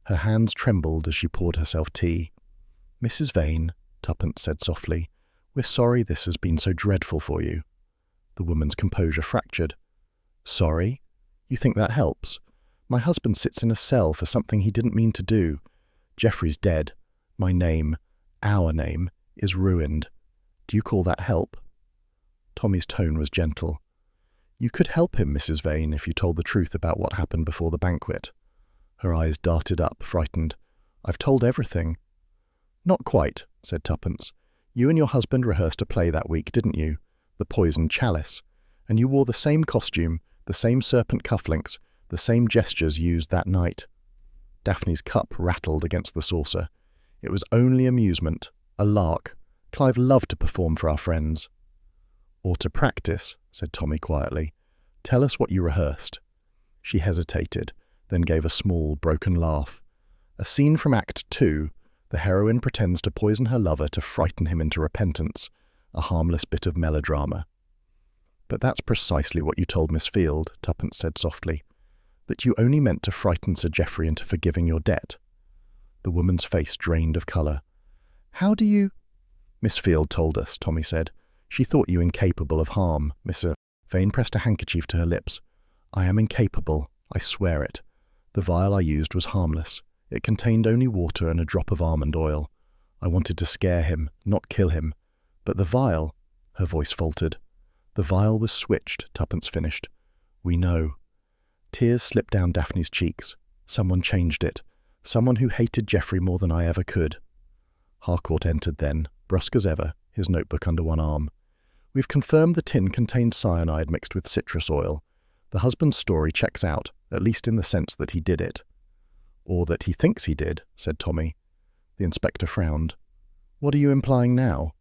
Her hands trembled as she poured herself tea. "Mrs. Vane," Tuppence said softly, "we're sorry this has been so dreadful for you." The woman's composure fractured. "Sorry? You think that helps? My husband sits in a cell for something he didn't mean to do. Geoffrey's dead. My name, our name, is ruined. Do you call that help?" Tommy's tone was gentle. "You could help him, Mrs. Vane, if you told the truth about what happened before the banquet." Her eyes darted up, frightened. "I've told everything." "Not quite," said Tuppence. "You and your husband rehearsed a play that week, didn't you? The Poisoned Chalice. And you wore the same costume, the same serpent cufflinks, the same gestures used that night." Daphne's cup rattled against the saucer. "It was only amusement, a lark. Clive loved to perform for our friends." "Or to practice," said Tommy quietly. "Tell us what you rehearsed." She hesitated, then gave a small, broken laugh. "A scene from Act 2. The heroine pretends to poison her lover to frighten him into repentance. A harmless bit of melodrama." "But that's precisely what you told Miss Field," Tuppence said softly. "That you only meant to frighten Sir Geoffrey into forgiving your debt." The woman's face drained of colour. "How do you—" "Miss Field told us," Tommy said. "She thought you incapable of harm, Mr." Vane pressed a handkerchief to her lips. "I am incapable. I swear it. The vial I used was harmless. It contained only water and a drop of almond oil. I wanted to scare him, not kill him. But the vial, her voice faltered. The vial was switched, Tuppence finished. We know. Tears slipped down Daphne's cheeks. Someone changed it. Someone who hated Geoffrey more than I ever could. Harcourt entered then, brusque as ever, his notebook under one arm. We've confirmed the tin contained cyanide mixed with citrus oil. The husband's story checks out, at least in the sense that he did it. Or that he thinks he did, said Tommy. The inspector frowned. What are you implying now?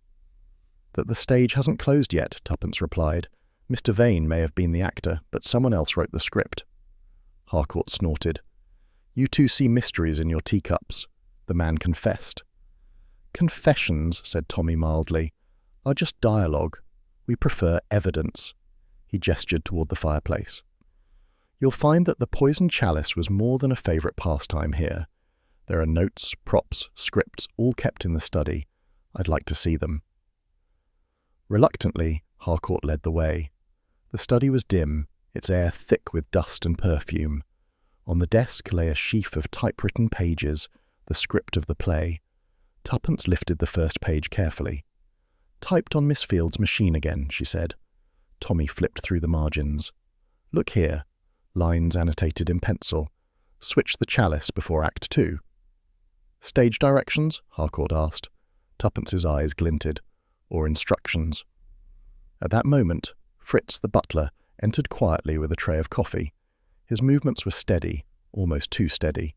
That the stage hasn't closed yet, Tuppence replied. Mr. Vane may have been the actor, but someone else wrote the script. Harcourt snorted. You two see mysteries in your teacups. The man confessed. Confessions, said Tommy mildly, are just dialogue. We prefer evidence. He gestured toward the fireplace. You'll find that the poisoned chalice was more than a favourite pastime here. There are notes, props, scripts, all kept in the study. I'd like to see them. Reluctantly, Harcourt led the way. The study was dim, its air thick with dust and perfume. On the desk lay a sheaf of typewritten pages, the script of the play. Tuppence lifted the first page carefully. Typed on Miss Field's machine again, she said. Tommy flipped through the margins. Look here. Lines annotated in pencil. Switch the chalice before Act 2. Stage directions? Harcourt asked. Tuppence's eyes glinted. Or instructions. At that moment, Fritz, the butler, entered quietly with a tray of coffee. His movements were steady, almost too steady.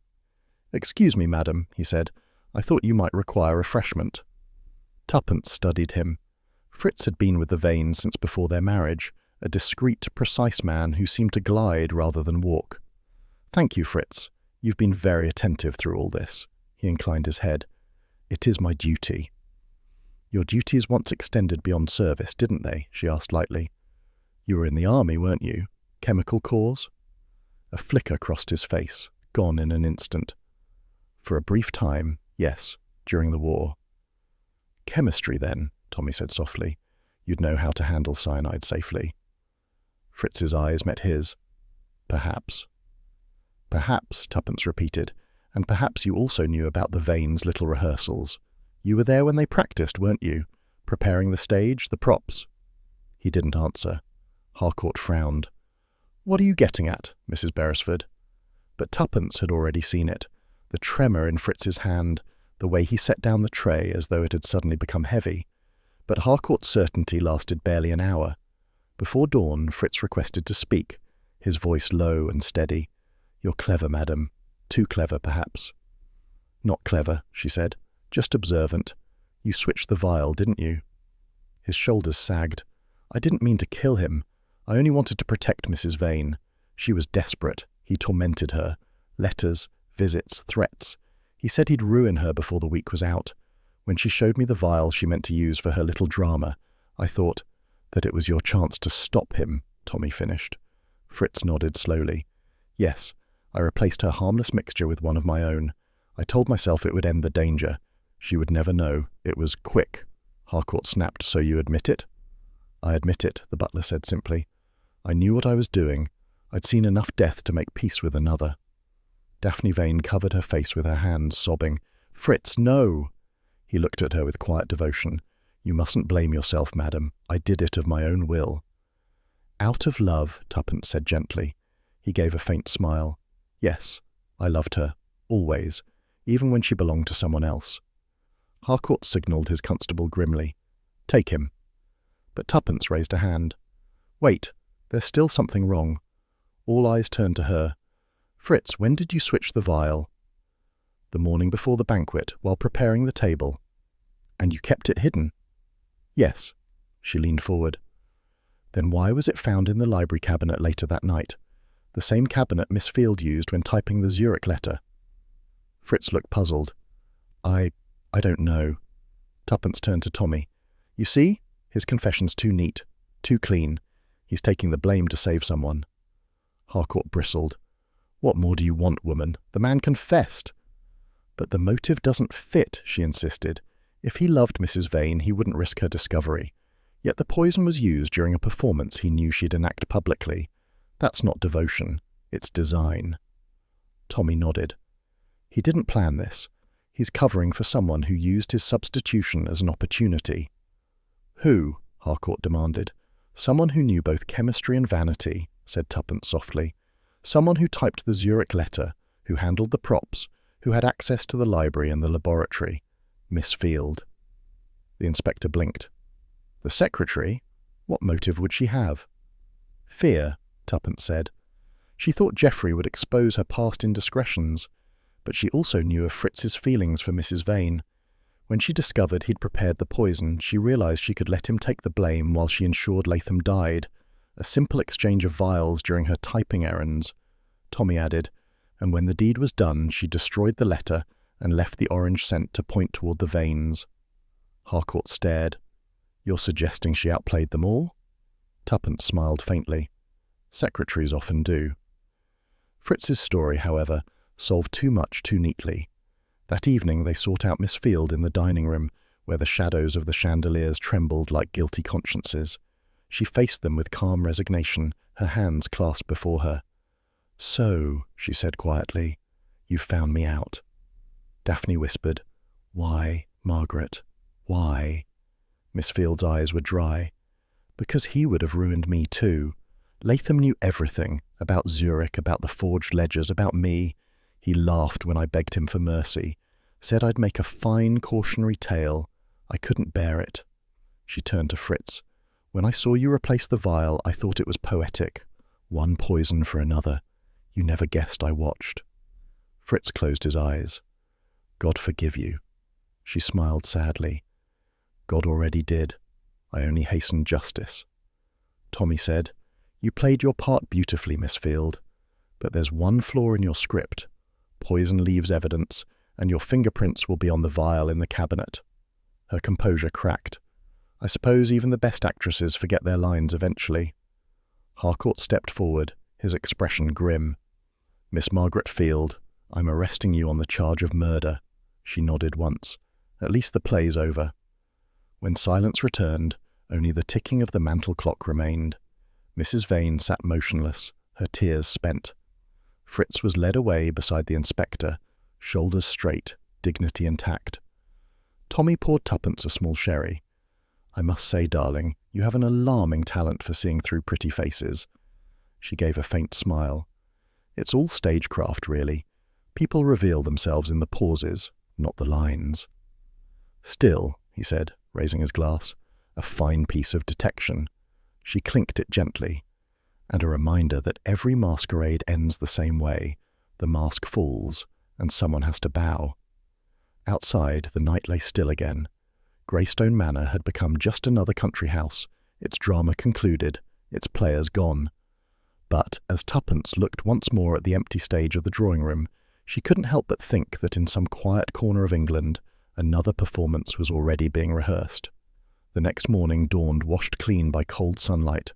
Excuse me, madam, he said. I thought you might require refreshment. Tuppence studied him. Fritz had been with the Vanes since before their marriage, a discreet, precise man who seemed to glide rather than walk. Thank you, Fritz. You've been very attentive through all this. He inclined his head. It is my duty. Your duties once extended beyond service, didn't they? She asked lightly. You were in the army, weren't you? Chemical corps? A flicker crossed his face, gone in an instant. For a brief time, yes, during the war. Chemistry, then, Tommy said softly. You'd know how to handle cyanide safely. Fritz's eyes met his. Perhaps. Perhaps, Tuppence repeated, and perhaps you also knew about the Vanes' little rehearsals. You were there when they practiced, weren't you? Preparing the stage, the props. He didn't answer. Harcourt frowned. What are you getting at, Mrs. Beresford? But Tuppence had already seen it. The tremor in Fritz's hand, the way he set down the tray as though it had suddenly become heavy. But Harcourt's certainty lasted barely an hour. Before dawn, Fritz requested to speak, his voice low and steady. You're clever, madam. Too clever, perhaps. Not clever, she said. Just observant. You switched the vial, didn't you? His shoulders sagged. I didn't mean to kill him. I only wanted to protect Mrs. Vane. She was desperate. He tormented her. Letters, visits, threats. He said he'd ruin her before the week was out. When she showed me the vial she meant to use for her little drama, I thought that it was your chance to stop him, Tommy finished. Fritz nodded slowly. Yes, I replaced her harmless mixture with one of my own. I told myself it would end the danger. She would never know. It was quick. Harcourt snapped. So you admit it? I admit it, the butler said simply. I knew what I was doing. I'd seen enough death to make peace with another. Daphne Vane covered her face with her hands, sobbing. Fritz, no! He looked at her with quiet devotion. You mustn't blame yourself, madam. I did it of my own will. Out of love, Tuppence said gently. He gave a faint smile. Yes, I loved her. Always. Even when she belonged to someone else. Harcourt signalled his constable grimly. Take him. But Tuppence raised a hand. Wait, there's still something wrong. All eyes turned to her. Fritz, when did you switch the vial? The morning before the banquet, while preparing the table. And you kept it hidden? Yes. She leaned forward. Then why was it found in the library cabinet later that night? The same cabinet Miss Field used when typing the Zurich letter. Fritz looked puzzled. I don't know. Tuppence turned to Tommy. You see? His confession's too neat, too clean. He's taking the blame to save someone. Harcourt bristled. What more do you want, woman? The man confessed. But the motive doesn't fit, she insisted. If he loved Mrs. Vane, he wouldn't risk her discovery. Yet the poison was used during a performance he knew she'd enact publicly. That's not devotion. It's design. Tommy nodded. He didn't plan this. He's covering for someone who used his substitution as an opportunity. Who? Harcourt demanded. Someone who knew both chemistry and vanity, said Tuppence softly. Someone who typed the Zurich letter, who handled the props, who had access to the library and the laboratory. Miss Field. The inspector blinked. The secretary? What motive would she have? Fear, Tuppence said. She thought Geoffrey would expose her past indiscretions, but she also knew of Fritz's feelings for Mrs. Vane. When she discovered he'd prepared the poison, she realized she could let him take the blame while she ensured Latham died. A simple exchange of vials during her typing errands. Tommy added, and when the deed was done, she destroyed the letter and left the orange scent to point toward the veins. Harcourt stared. You're suggesting she outplayed them all? Tuppence smiled faintly. Secretaries often do. Fritz's story, however, solved too much too neatly. That evening they sought out Miss Field in the dining room, where the shadows of the chandeliers trembled like guilty consciences. She faced them with calm resignation, her hands clasped before her. So, she said quietly, you've found me out. Daphne whispered, Why, Margaret, why? Miss Field's eyes were dry. Because he would have ruined me too. Latham knew everything, about Zurich, about the forged ledgers, about me. He laughed when I begged him for mercy, said I'd make a fine cautionary tale. I couldn't bear it. She turned to Fritz. When I saw you replace the vial, I thought it was poetic. One poison for another. You never guessed I watched. Fritz closed his eyes. God forgive you. She smiled sadly. God already did. I only hastened justice. Tommy said, You played your part beautifully, Miss Field. But there's one flaw in your script. Poison leaves evidence, and your fingerprints will be on the vial in the cabinet. Her composure cracked. I suppose even the best actresses forget their lines eventually. Harcourt stepped forward, his expression grim. Miss Margaret Field, I'm arresting you on the charge of murder. She nodded once. At least the play's over. When silence returned, only the ticking of the mantel clock remained. Mrs. Vane sat motionless, her tears spent. Fritz was led away beside the inspector, shoulders straight, dignity intact. Tommy poured Tuppence a small sherry. I must say, darling, you have an alarming talent for seeing through pretty faces. She gave a faint smile. It's all stagecraft, really. People reveal themselves in the pauses, not the lines. Still, he said, raising his glass, a fine piece of detection. She clinked it gently. And a reminder that every masquerade ends the same way. The mask falls, and someone has to bow. Outside, the night lay still again. Greystone Manor had become just another country house, its drama concluded, its players gone. But as Tuppence looked once more at the empty stage of the drawing room, she couldn't help but think that in some quiet corner of England, another performance was already being rehearsed. The next morning dawned washed clean by cold sunlight.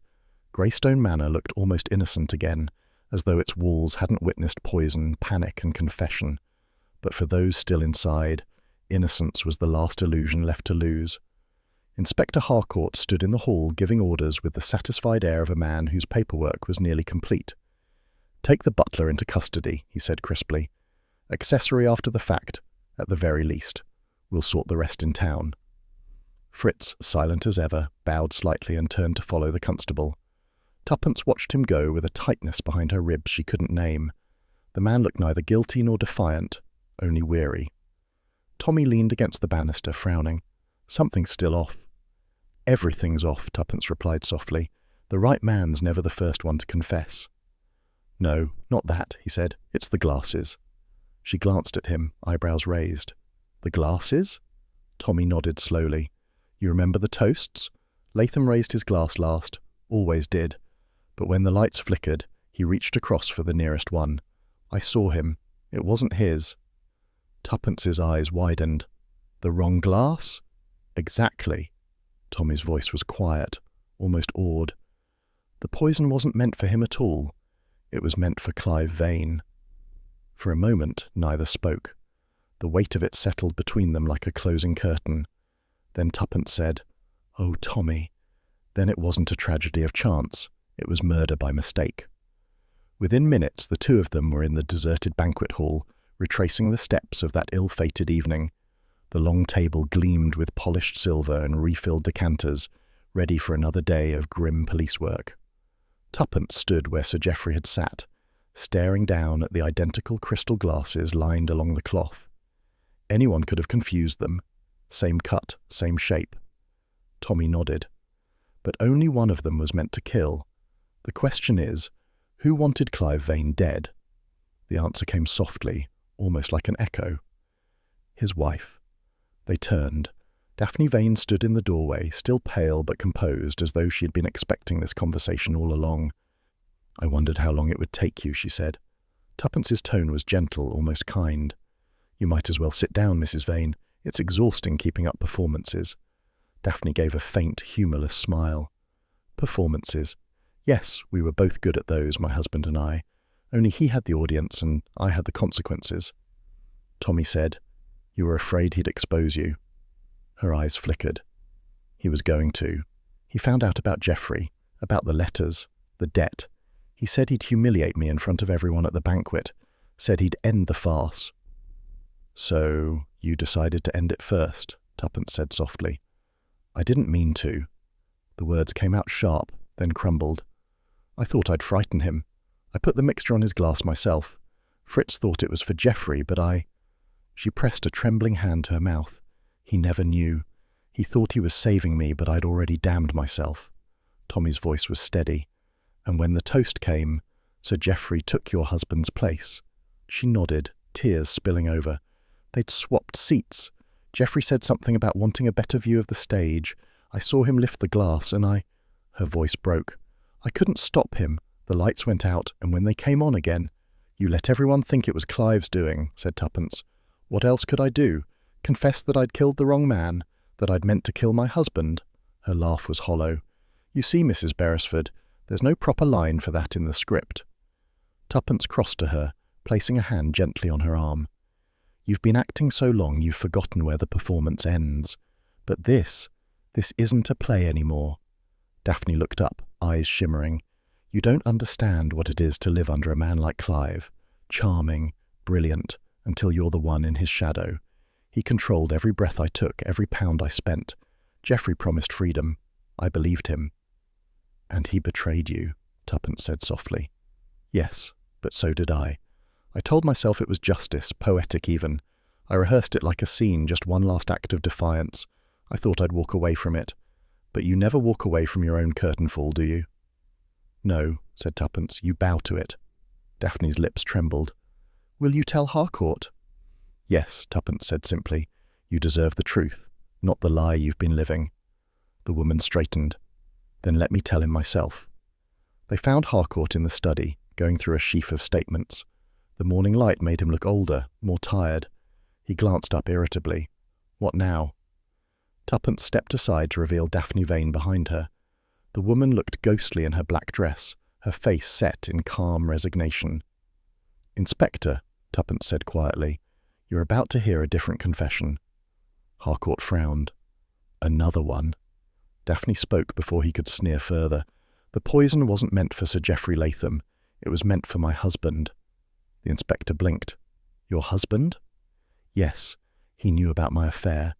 Greystone Manor looked almost innocent again, as though its walls hadn't witnessed poison, panic, and confession. But for those still inside, innocence was the last illusion left to lose. Inspector Harcourt stood in the hall giving orders with the satisfied air of a man whose paperwork was nearly complete. Take the butler into custody, he said crisply. Accessory after the fact, at the very least. We'll sort the rest in town. Fritz, silent as ever, bowed slightly and turned to follow the constable. Tuppence watched him go with a tightness behind her ribs she couldn't name. The man looked neither guilty nor defiant, only weary. Tommy leaned against the banister, frowning. Something's still off. Everything's off, Tuppence replied softly. The right man's never the first one to confess. No, not that, he said. It's the glasses. She glanced at him, eyebrows raised. The glasses? Tommy nodded slowly. You remember the toasts? Latham raised his glass last, always did. But when the lights flickered, he reached across for the nearest one. I saw him. It wasn't his. Tuppence's eyes widened. The wrong glass? Exactly. Tommy's voice was quiet, almost awed. The poison wasn't meant for him at all. It was meant for Clive Vane. For a moment, neither spoke. The weight of it settled between them like a closing curtain. Then Tuppence said, Oh, Tommy. Then it wasn't a tragedy of chance. It was murder by mistake. Within minutes, the two of them were in the deserted banquet hall, retracing the steps of that ill-fated evening. The long table gleamed with polished silver and refilled decanters, ready for another day of grim police work. Tuppence stood where Sir Geoffrey had sat, staring down at the identical crystal glasses lined along the cloth. Anyone could have confused them. Same cut, same shape. Tommy nodded. But only one of them was meant to kill. The question is, who wanted Clive Vane dead? The answer came softly, almost like an echo. His wife. They turned. Daphne Vane stood in the doorway, still pale but composed, as though she had been expecting this conversation all along. "I wondered how long it would take you," she said. Tuppence's tone was gentle, almost kind. "You might as well sit down, Mrs. Vane. It's exhausting keeping up performances." Daphne gave a faint, humourless smile. "Performances? Yes, we were both good at those, my husband and I. Only he had the audience and I had the consequences." Tommy said, "You were afraid he'd expose you." Her eyes flickered. He was going to. He found out about Geoffrey, about the letters, the debt. He said he'd humiliate me in front of everyone at the banquet, said he'd end the farce. "So you decided to end it first," Tuppence said softly. "I didn't mean to." The words came out sharp, then crumbled. "I thought I'd frighten him. I put the mixture on his glass myself. Fritz thought it was for Geoffrey, but I—" She pressed a trembling hand to her mouth. "He never knew. He thought he was saving me, but I'd already damned myself." Tommy's voice was steady. "And when the toast came, Sir Geoffrey took your husband's place." She nodded, tears spilling over. "They'd swapped seats. Geoffrey said something about wanting a better view of the stage. I saw him lift the glass and I—" Her voice broke. "I couldn't stop him. The lights went out, and when they came on again—" "You let everyone think it was Clive's doing," said Tuppence. "What else could I do? Confess that I'd killed the wrong man? That I'd meant to kill my husband?" Her laugh was hollow. "You see, Mrs. Beresford, there's no proper line for that in the script." Tuppence crossed to her, placing a hand gently on her arm. "You've been acting so long you've forgotten where the performance ends. But this isn't a play anymore." Daphne looked up, eyes shimmering. "You don't understand what it is to live under a man like Clive. Charming, brilliant, until you're the one in his shadow. He controlled every breath I took, every pound I spent. Geoffrey promised freedom. I believed him." "And he betrayed you," Tuppence said softly. "Yes, but so did I. I told myself it was justice, poetic even. I rehearsed it like a scene, just one last act of defiance. I thought I'd walk away from it. But you never walk away from your own curtain fall, do you?" "No," said Tuppence, "you bow to it." Daphne's lips trembled. "Will you tell Harcourt?" "Yes," Tuppence said simply. "You deserve the truth, not the lie you've been living." The woman straightened. "Then let me tell him myself." They found Harcourt in the study, going through a sheaf of statements. The morning light made him look older, more tired. He glanced up irritably. "What now?" Tuppence stepped aside to reveal Daphne Vane behind her. The woman looked ghostly in her black dress, her face set in calm resignation. "Inspector," Tuppence said quietly, "you're about to hear a different confession." Harcourt frowned. "Another one." Daphne spoke before he could sneer further. "The poison wasn't meant for Sir Geoffrey Latham. It was meant for my husband." The inspector blinked. "Your husband?" "Yes. He knew about my affair.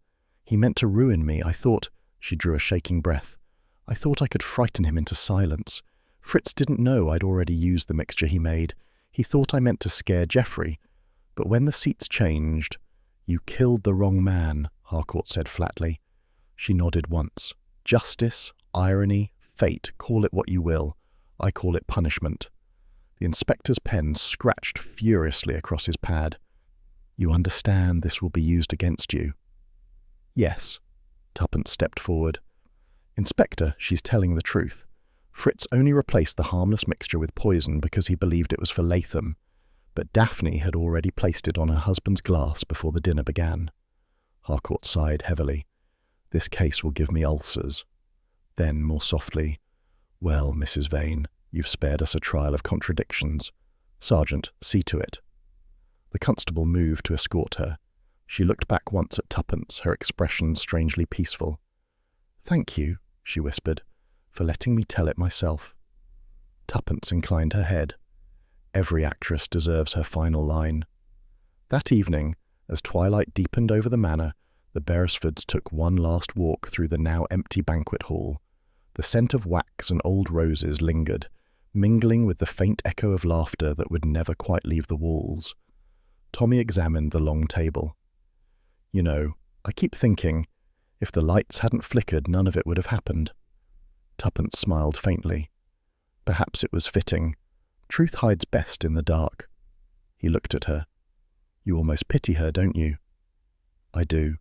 He meant to ruin me. I thought—" She drew a shaking breath. "I thought I could frighten him into silence. Fritz didn't know I'd already used the mixture he made. He thought I meant to scare Geoffrey. But when the seats changed—" "You killed the wrong man," Harcourt said flatly. She nodded once. "Justice, irony, fate, call it what you will. I call it punishment." The inspector's pen scratched furiously across his pad. "You understand this will be used against you?" "Yes." Tuppence stepped forward. "Inspector, she's telling the truth. Fritz only replaced the harmless mixture with poison because he believed it was for Latham. But Daphne had already placed it on her husband's glass before the dinner began." Harcourt sighed heavily. "This case will give me ulcers." Then, more softly, "Well, Mrs. Vane, you've spared us a trial of contradictions. Sergeant, see to it." The constable moved to escort her. She looked back once at Tuppence, her expression strangely peaceful. "Thank you," she whispered, "for letting me tell it myself." Tuppence inclined her head. Every actress deserves her final line. That evening, as twilight deepened over the manor, the Beresfords took one last walk through the now empty banquet hall. The scent of wax and old roses lingered, mingling with the faint echo of laughter that would never quite leave the walls. Tommy examined the long table. "You know, I keep thinking, if the lights hadn't flickered, none of it would have happened." Tuppence smiled faintly. Perhaps it was fitting. Truth hides best in the dark. He looked at her. "You almost pity her, don't you?" "I do."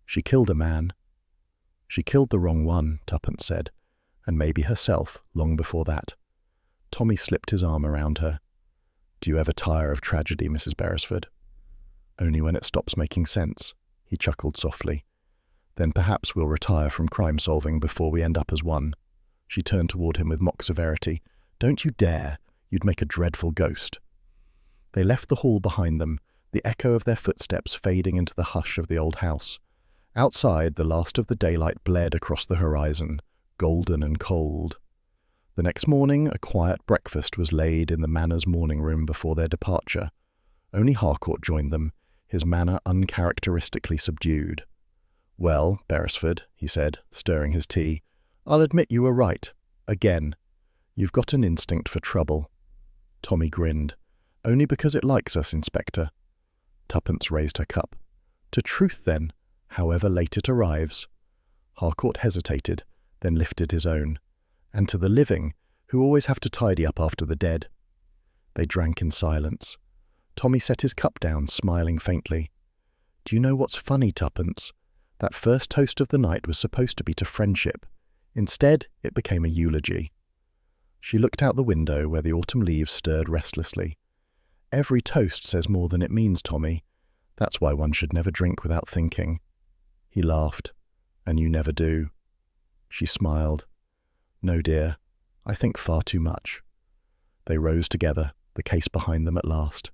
"She killed a man." "She killed the wrong one," Tuppence said, "and maybe herself long before that." Tommy slipped his arm around her. "Do you ever tire of tragedy, Mrs. Beresford?" "Only when it stops making sense," he chuckled softly. "Then perhaps we'll retire from crime-solving before we end up as one." She turned toward him with mock severity. "Don't you dare! You'd make a dreadful ghost." They left the hall behind them, the echo of their footsteps fading into the hush of the old house. Outside, the last of the daylight bled across the horizon, golden and cold. The next morning, a quiet breakfast was laid in the manor's morning room before their departure. Only Harcourt joined them, his manner uncharacteristically subdued. "Well, Beresford," he said, stirring his tea, "I'll admit you were right. Again. You've got an instinct for trouble." Tommy grinned. "Only because it likes us, Inspector." Tuppence raised her cup. "To truth, then, however late it arrives." Harcourt hesitated, then lifted his own. "And to the living, who always have to tidy up after the dead." They drank in silence. Tommy set his cup down, smiling faintly. "Do you know what's funny, Tuppence? That first toast of the night was supposed to be to friendship. Instead, it became a eulogy." She looked out the window where the autumn leaves stirred restlessly. "Every toast says more than it means, Tommy. That's why one should never drink without thinking." He laughed. "And you never do." She smiled. "No, dear. I think far too much." They rose together, the case behind them at last.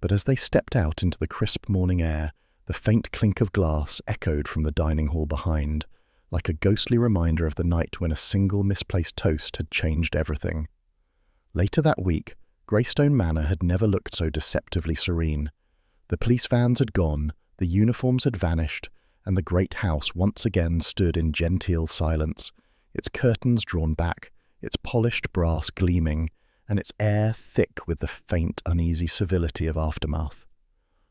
But as they stepped out into the crisp morning air, the faint clink of glass echoed from the dining hall behind, like a ghostly reminder of the night when a single misplaced toast had changed everything. Later that week, Greystone Manor had never looked so deceptively serene. The police vans had gone, the uniforms had vanished, and the great house once again stood in genteel silence, its curtains drawn back, its polished brass gleaming, and its air thick with the faint, uneasy civility of aftermath.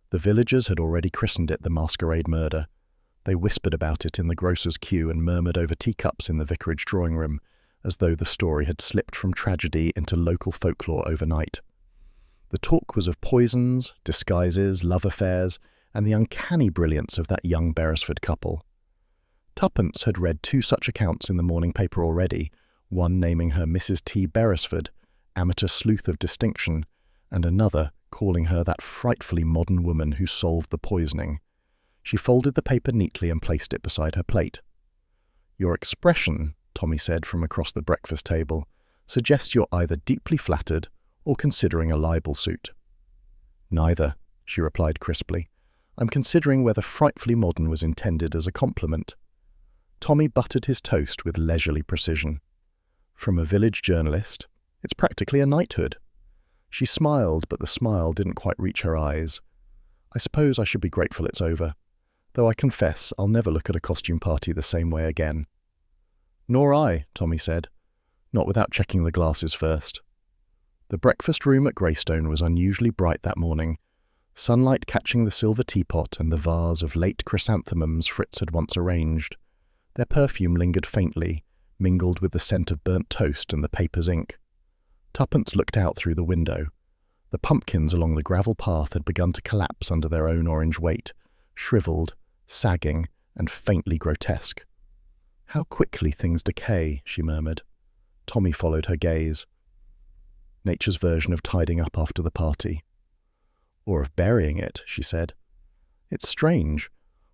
The villagers had already christened it the Masquerade Murder. They whispered about it in the grocer's queue and murmured over teacups in the vicarage drawing-room, as though the story had slipped from tragedy into local folklore overnight. The talk was of poisons, disguises, love affairs, and the uncanny brilliance of that young Beresford couple. Tuppence had read 2 such accounts in the morning paper already, one naming her Mrs. T. Beresford, amateur sleuth of distinction, and another calling her that frightfully modern woman who solved the poisoning. She folded the paper neatly and placed it beside her plate. "Your expression," Tommy said from across the breakfast table, "suggests you're either deeply flattered or considering a libel suit." "Neither," she replied crisply. "I'm considering whether frightfully modern was intended as a compliment." Tommy buttered his toast with leisurely precision. "From a village journalist, it's practically a knighthood." She smiled, but the smile didn't quite reach her eyes. "I suppose I should be grateful it's over, though I confess I'll never look at a costume party the same way again." "Nor I," Tommy said, "not without checking the glasses first." The breakfast room at Greystone was unusually bright that morning, sunlight catching the silver teapot and the vase of late chrysanthemums Fritz had once arranged. Their perfume lingered faintly, mingled with the scent of burnt toast and the paper's ink. Tuppence looked out through the window. The pumpkins along the gravel path had begun to collapse under their own orange weight, shriveled, sagging, and faintly grotesque. "How quickly things decay," she murmured. Tommy followed her gaze. "Nature's version of tidying up after the party." "Or of burying it," she said. "It's strange.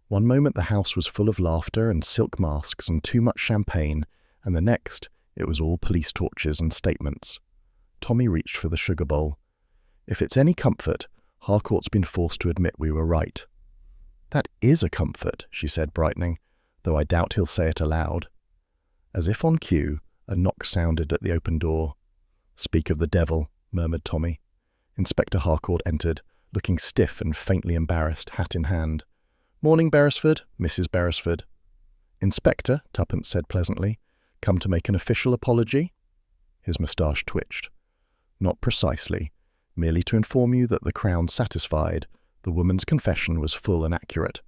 One moment the house was full of laughter and silk masks and too much champagne, and the next it was all police torches and statements." Tommy reached for the sugar bowl. "If it's any comfort, Harcourt's been forced to admit we were right." "That is a comfort," she said, brightening, "though I doubt he'll say it aloud." As if on cue, a knock sounded at the open door. "Speak of the devil," murmured Tommy. Inspector Harcourt entered, looking stiff and faintly embarrassed, hat in hand. "Morning, Beresford, Mrs. Beresford." "Inspector," Tuppence said pleasantly. "Come to make an official apology?" His moustache twitched. "Not precisely. Merely to inform you that the Crown's satisfied. The woman's confession was full and accurate.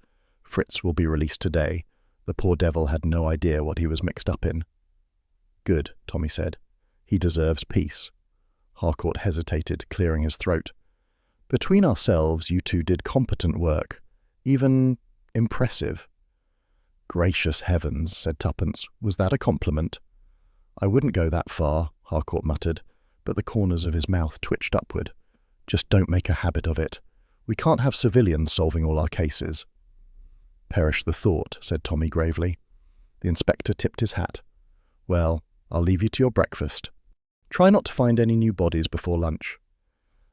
Fritz will be released today. The poor devil had no idea what he was mixed up in." "Good," Tommy said. "He deserves peace." Harcourt hesitated, clearing his throat. "Between ourselves, you two did competent work. Even impressive." "Gracious heavens," said Tuppence. "Was that a compliment?" "I wouldn't go that far," Harcourt muttered, but the corners of his mouth twitched upward. "Just don't make a habit of it. We can't have civilians solving all our cases." "Perish the thought," said Tommy gravely. The inspector tipped his hat. "Well, I'll leave you to your breakfast. Try not to find any new bodies before lunch."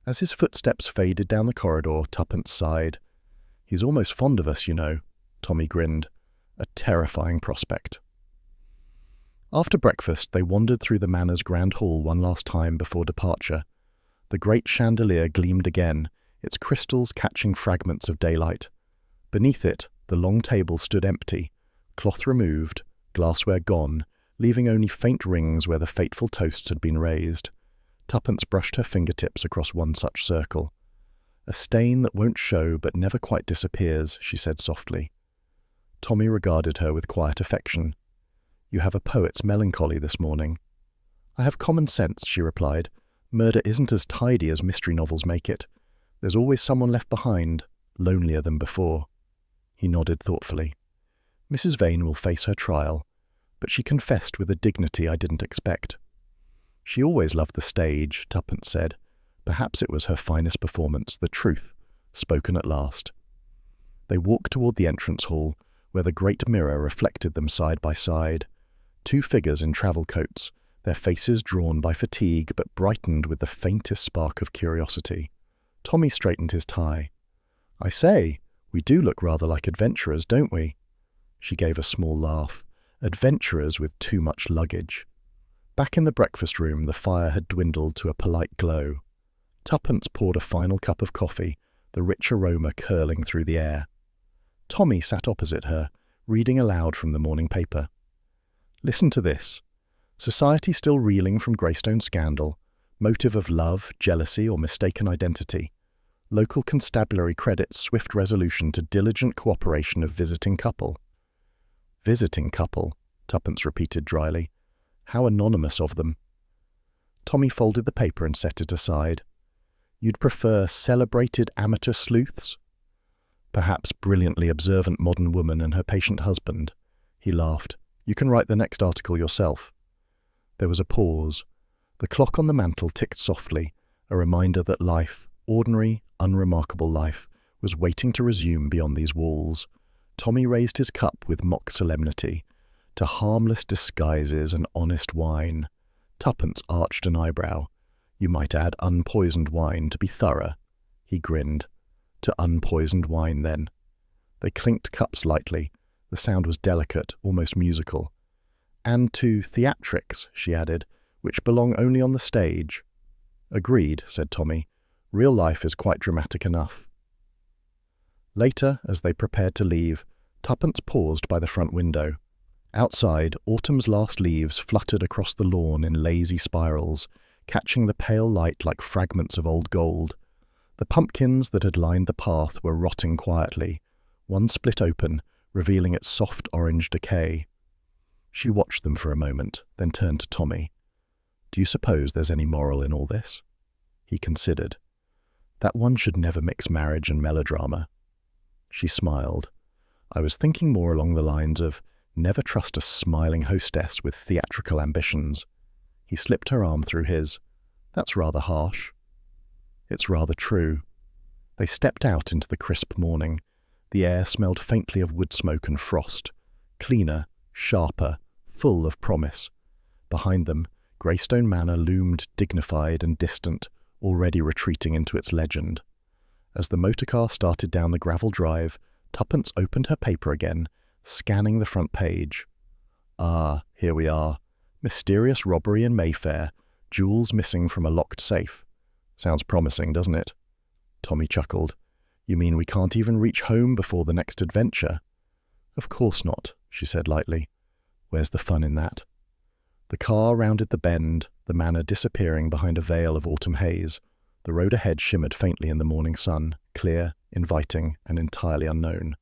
As his footsteps faded down the corridor, Tuppence sighed. "He's almost fond of us, you know." Tommy grinned. A terrifying prospect. After breakfast, they wandered through the Manor's grand hall one last time before departure. The great chandelier gleamed again, its crystals catching fragments of daylight. Beneath it, the long table stood empty, cloth removed, glassware gone, leaving only faint rings where the fateful toasts had been raised. Tuppence brushed her fingertips across one such circle. "A stain that won't show but never quite disappears," she said softly. Tommy regarded her with quiet affection. "You have a poet's melancholy this morning." "I have common sense," she replied. "Murder isn't as tidy as mystery novels make it. There's always someone left behind, lonelier than before." He nodded thoughtfully. "Mrs. Vane will face her trial, but she confessed with a dignity I didn't expect." "She always loved the stage," Tuppence said. Perhaps it was her finest performance, the truth, spoken at last. They walked toward the entrance hall, where the great mirror reflected them side by side. Two figures in travel coats, their faces drawn by fatigue but brightened with the faintest spark of curiosity. Tommy straightened his tie. "I say, we do look rather like adventurers, don't we?" She gave a small laugh. "Adventurers with too much luggage." Back in the breakfast room, the fire had dwindled to a polite glow. Tuppence poured a final cup of coffee, the rich aroma curling through the air. Tommy sat opposite her, reading aloud from the morning paper. "Listen to this. Society still reeling from Greystone scandal. Motive of love, jealousy, or mistaken identity. Local constabulary credits swift resolution to diligent cooperation of visiting couple." "Visiting couple," Tuppence repeated dryly. "How anonymous of them." Tommy folded the paper and set it aside. "You'd prefer celebrated amateur sleuths?" "Perhaps brilliantly observant modern woman and her patient husband." He laughed. "You can write the next article yourself." There was a pause. The clock on the mantel ticked softly, a reminder that life, ordinary, unremarkable life, was waiting to resume beyond these walls. Tommy raised his cup with mock solemnity. "To harmless disguises and honest wine." Tuppence arched an eyebrow. "You might add unpoisoned wine to be thorough." He grinned. "To unpoisoned wine, then." They clinked cups lightly. The sound was delicate, almost musical. "And to theatrics," she added, "which belong only on the stage." "Agreed," said Tommy. "Real life is quite dramatic enough." Later, as they prepared to leave, Tuppence paused by the front window. Outside, autumn's last leaves fluttered across the lawn in lazy spirals, catching the pale light like fragments of old gold. The pumpkins that had lined the path were rotting quietly, one split open, revealing its soft orange decay. She watched them for a moment, then turned to Tommy. "Do you suppose there's any moral in all this?" He considered. "That one should never mix marriage and melodrama." She smiled. "I was thinking more along the lines of never trust a smiling hostess with theatrical ambitions." He slipped her arm through his. "That's rather harsh." "It's rather true." They stepped out into the crisp morning. The air smelled faintly of wood smoke and frost. Cleaner, sharper, full of promise. Behind them, Greystone Manor loomed dignified and distant, already retreating into its legend. As the motorcar started down the gravel drive, Tuppence opened her paper again, scanning the front page. "Ah, here we are. Mysterious robbery in Mayfair. Jewels missing from a locked safe. Sounds promising, doesn't it?" Tommy chuckled. You mean we can't even reach home before the next adventure? Of course not, she said lightly. Where's the fun in that? The car rounded the bend, the manor disappearing behind a veil of autumn haze. The road ahead shimmered faintly in the morning sun, clear, inviting, and entirely unknown.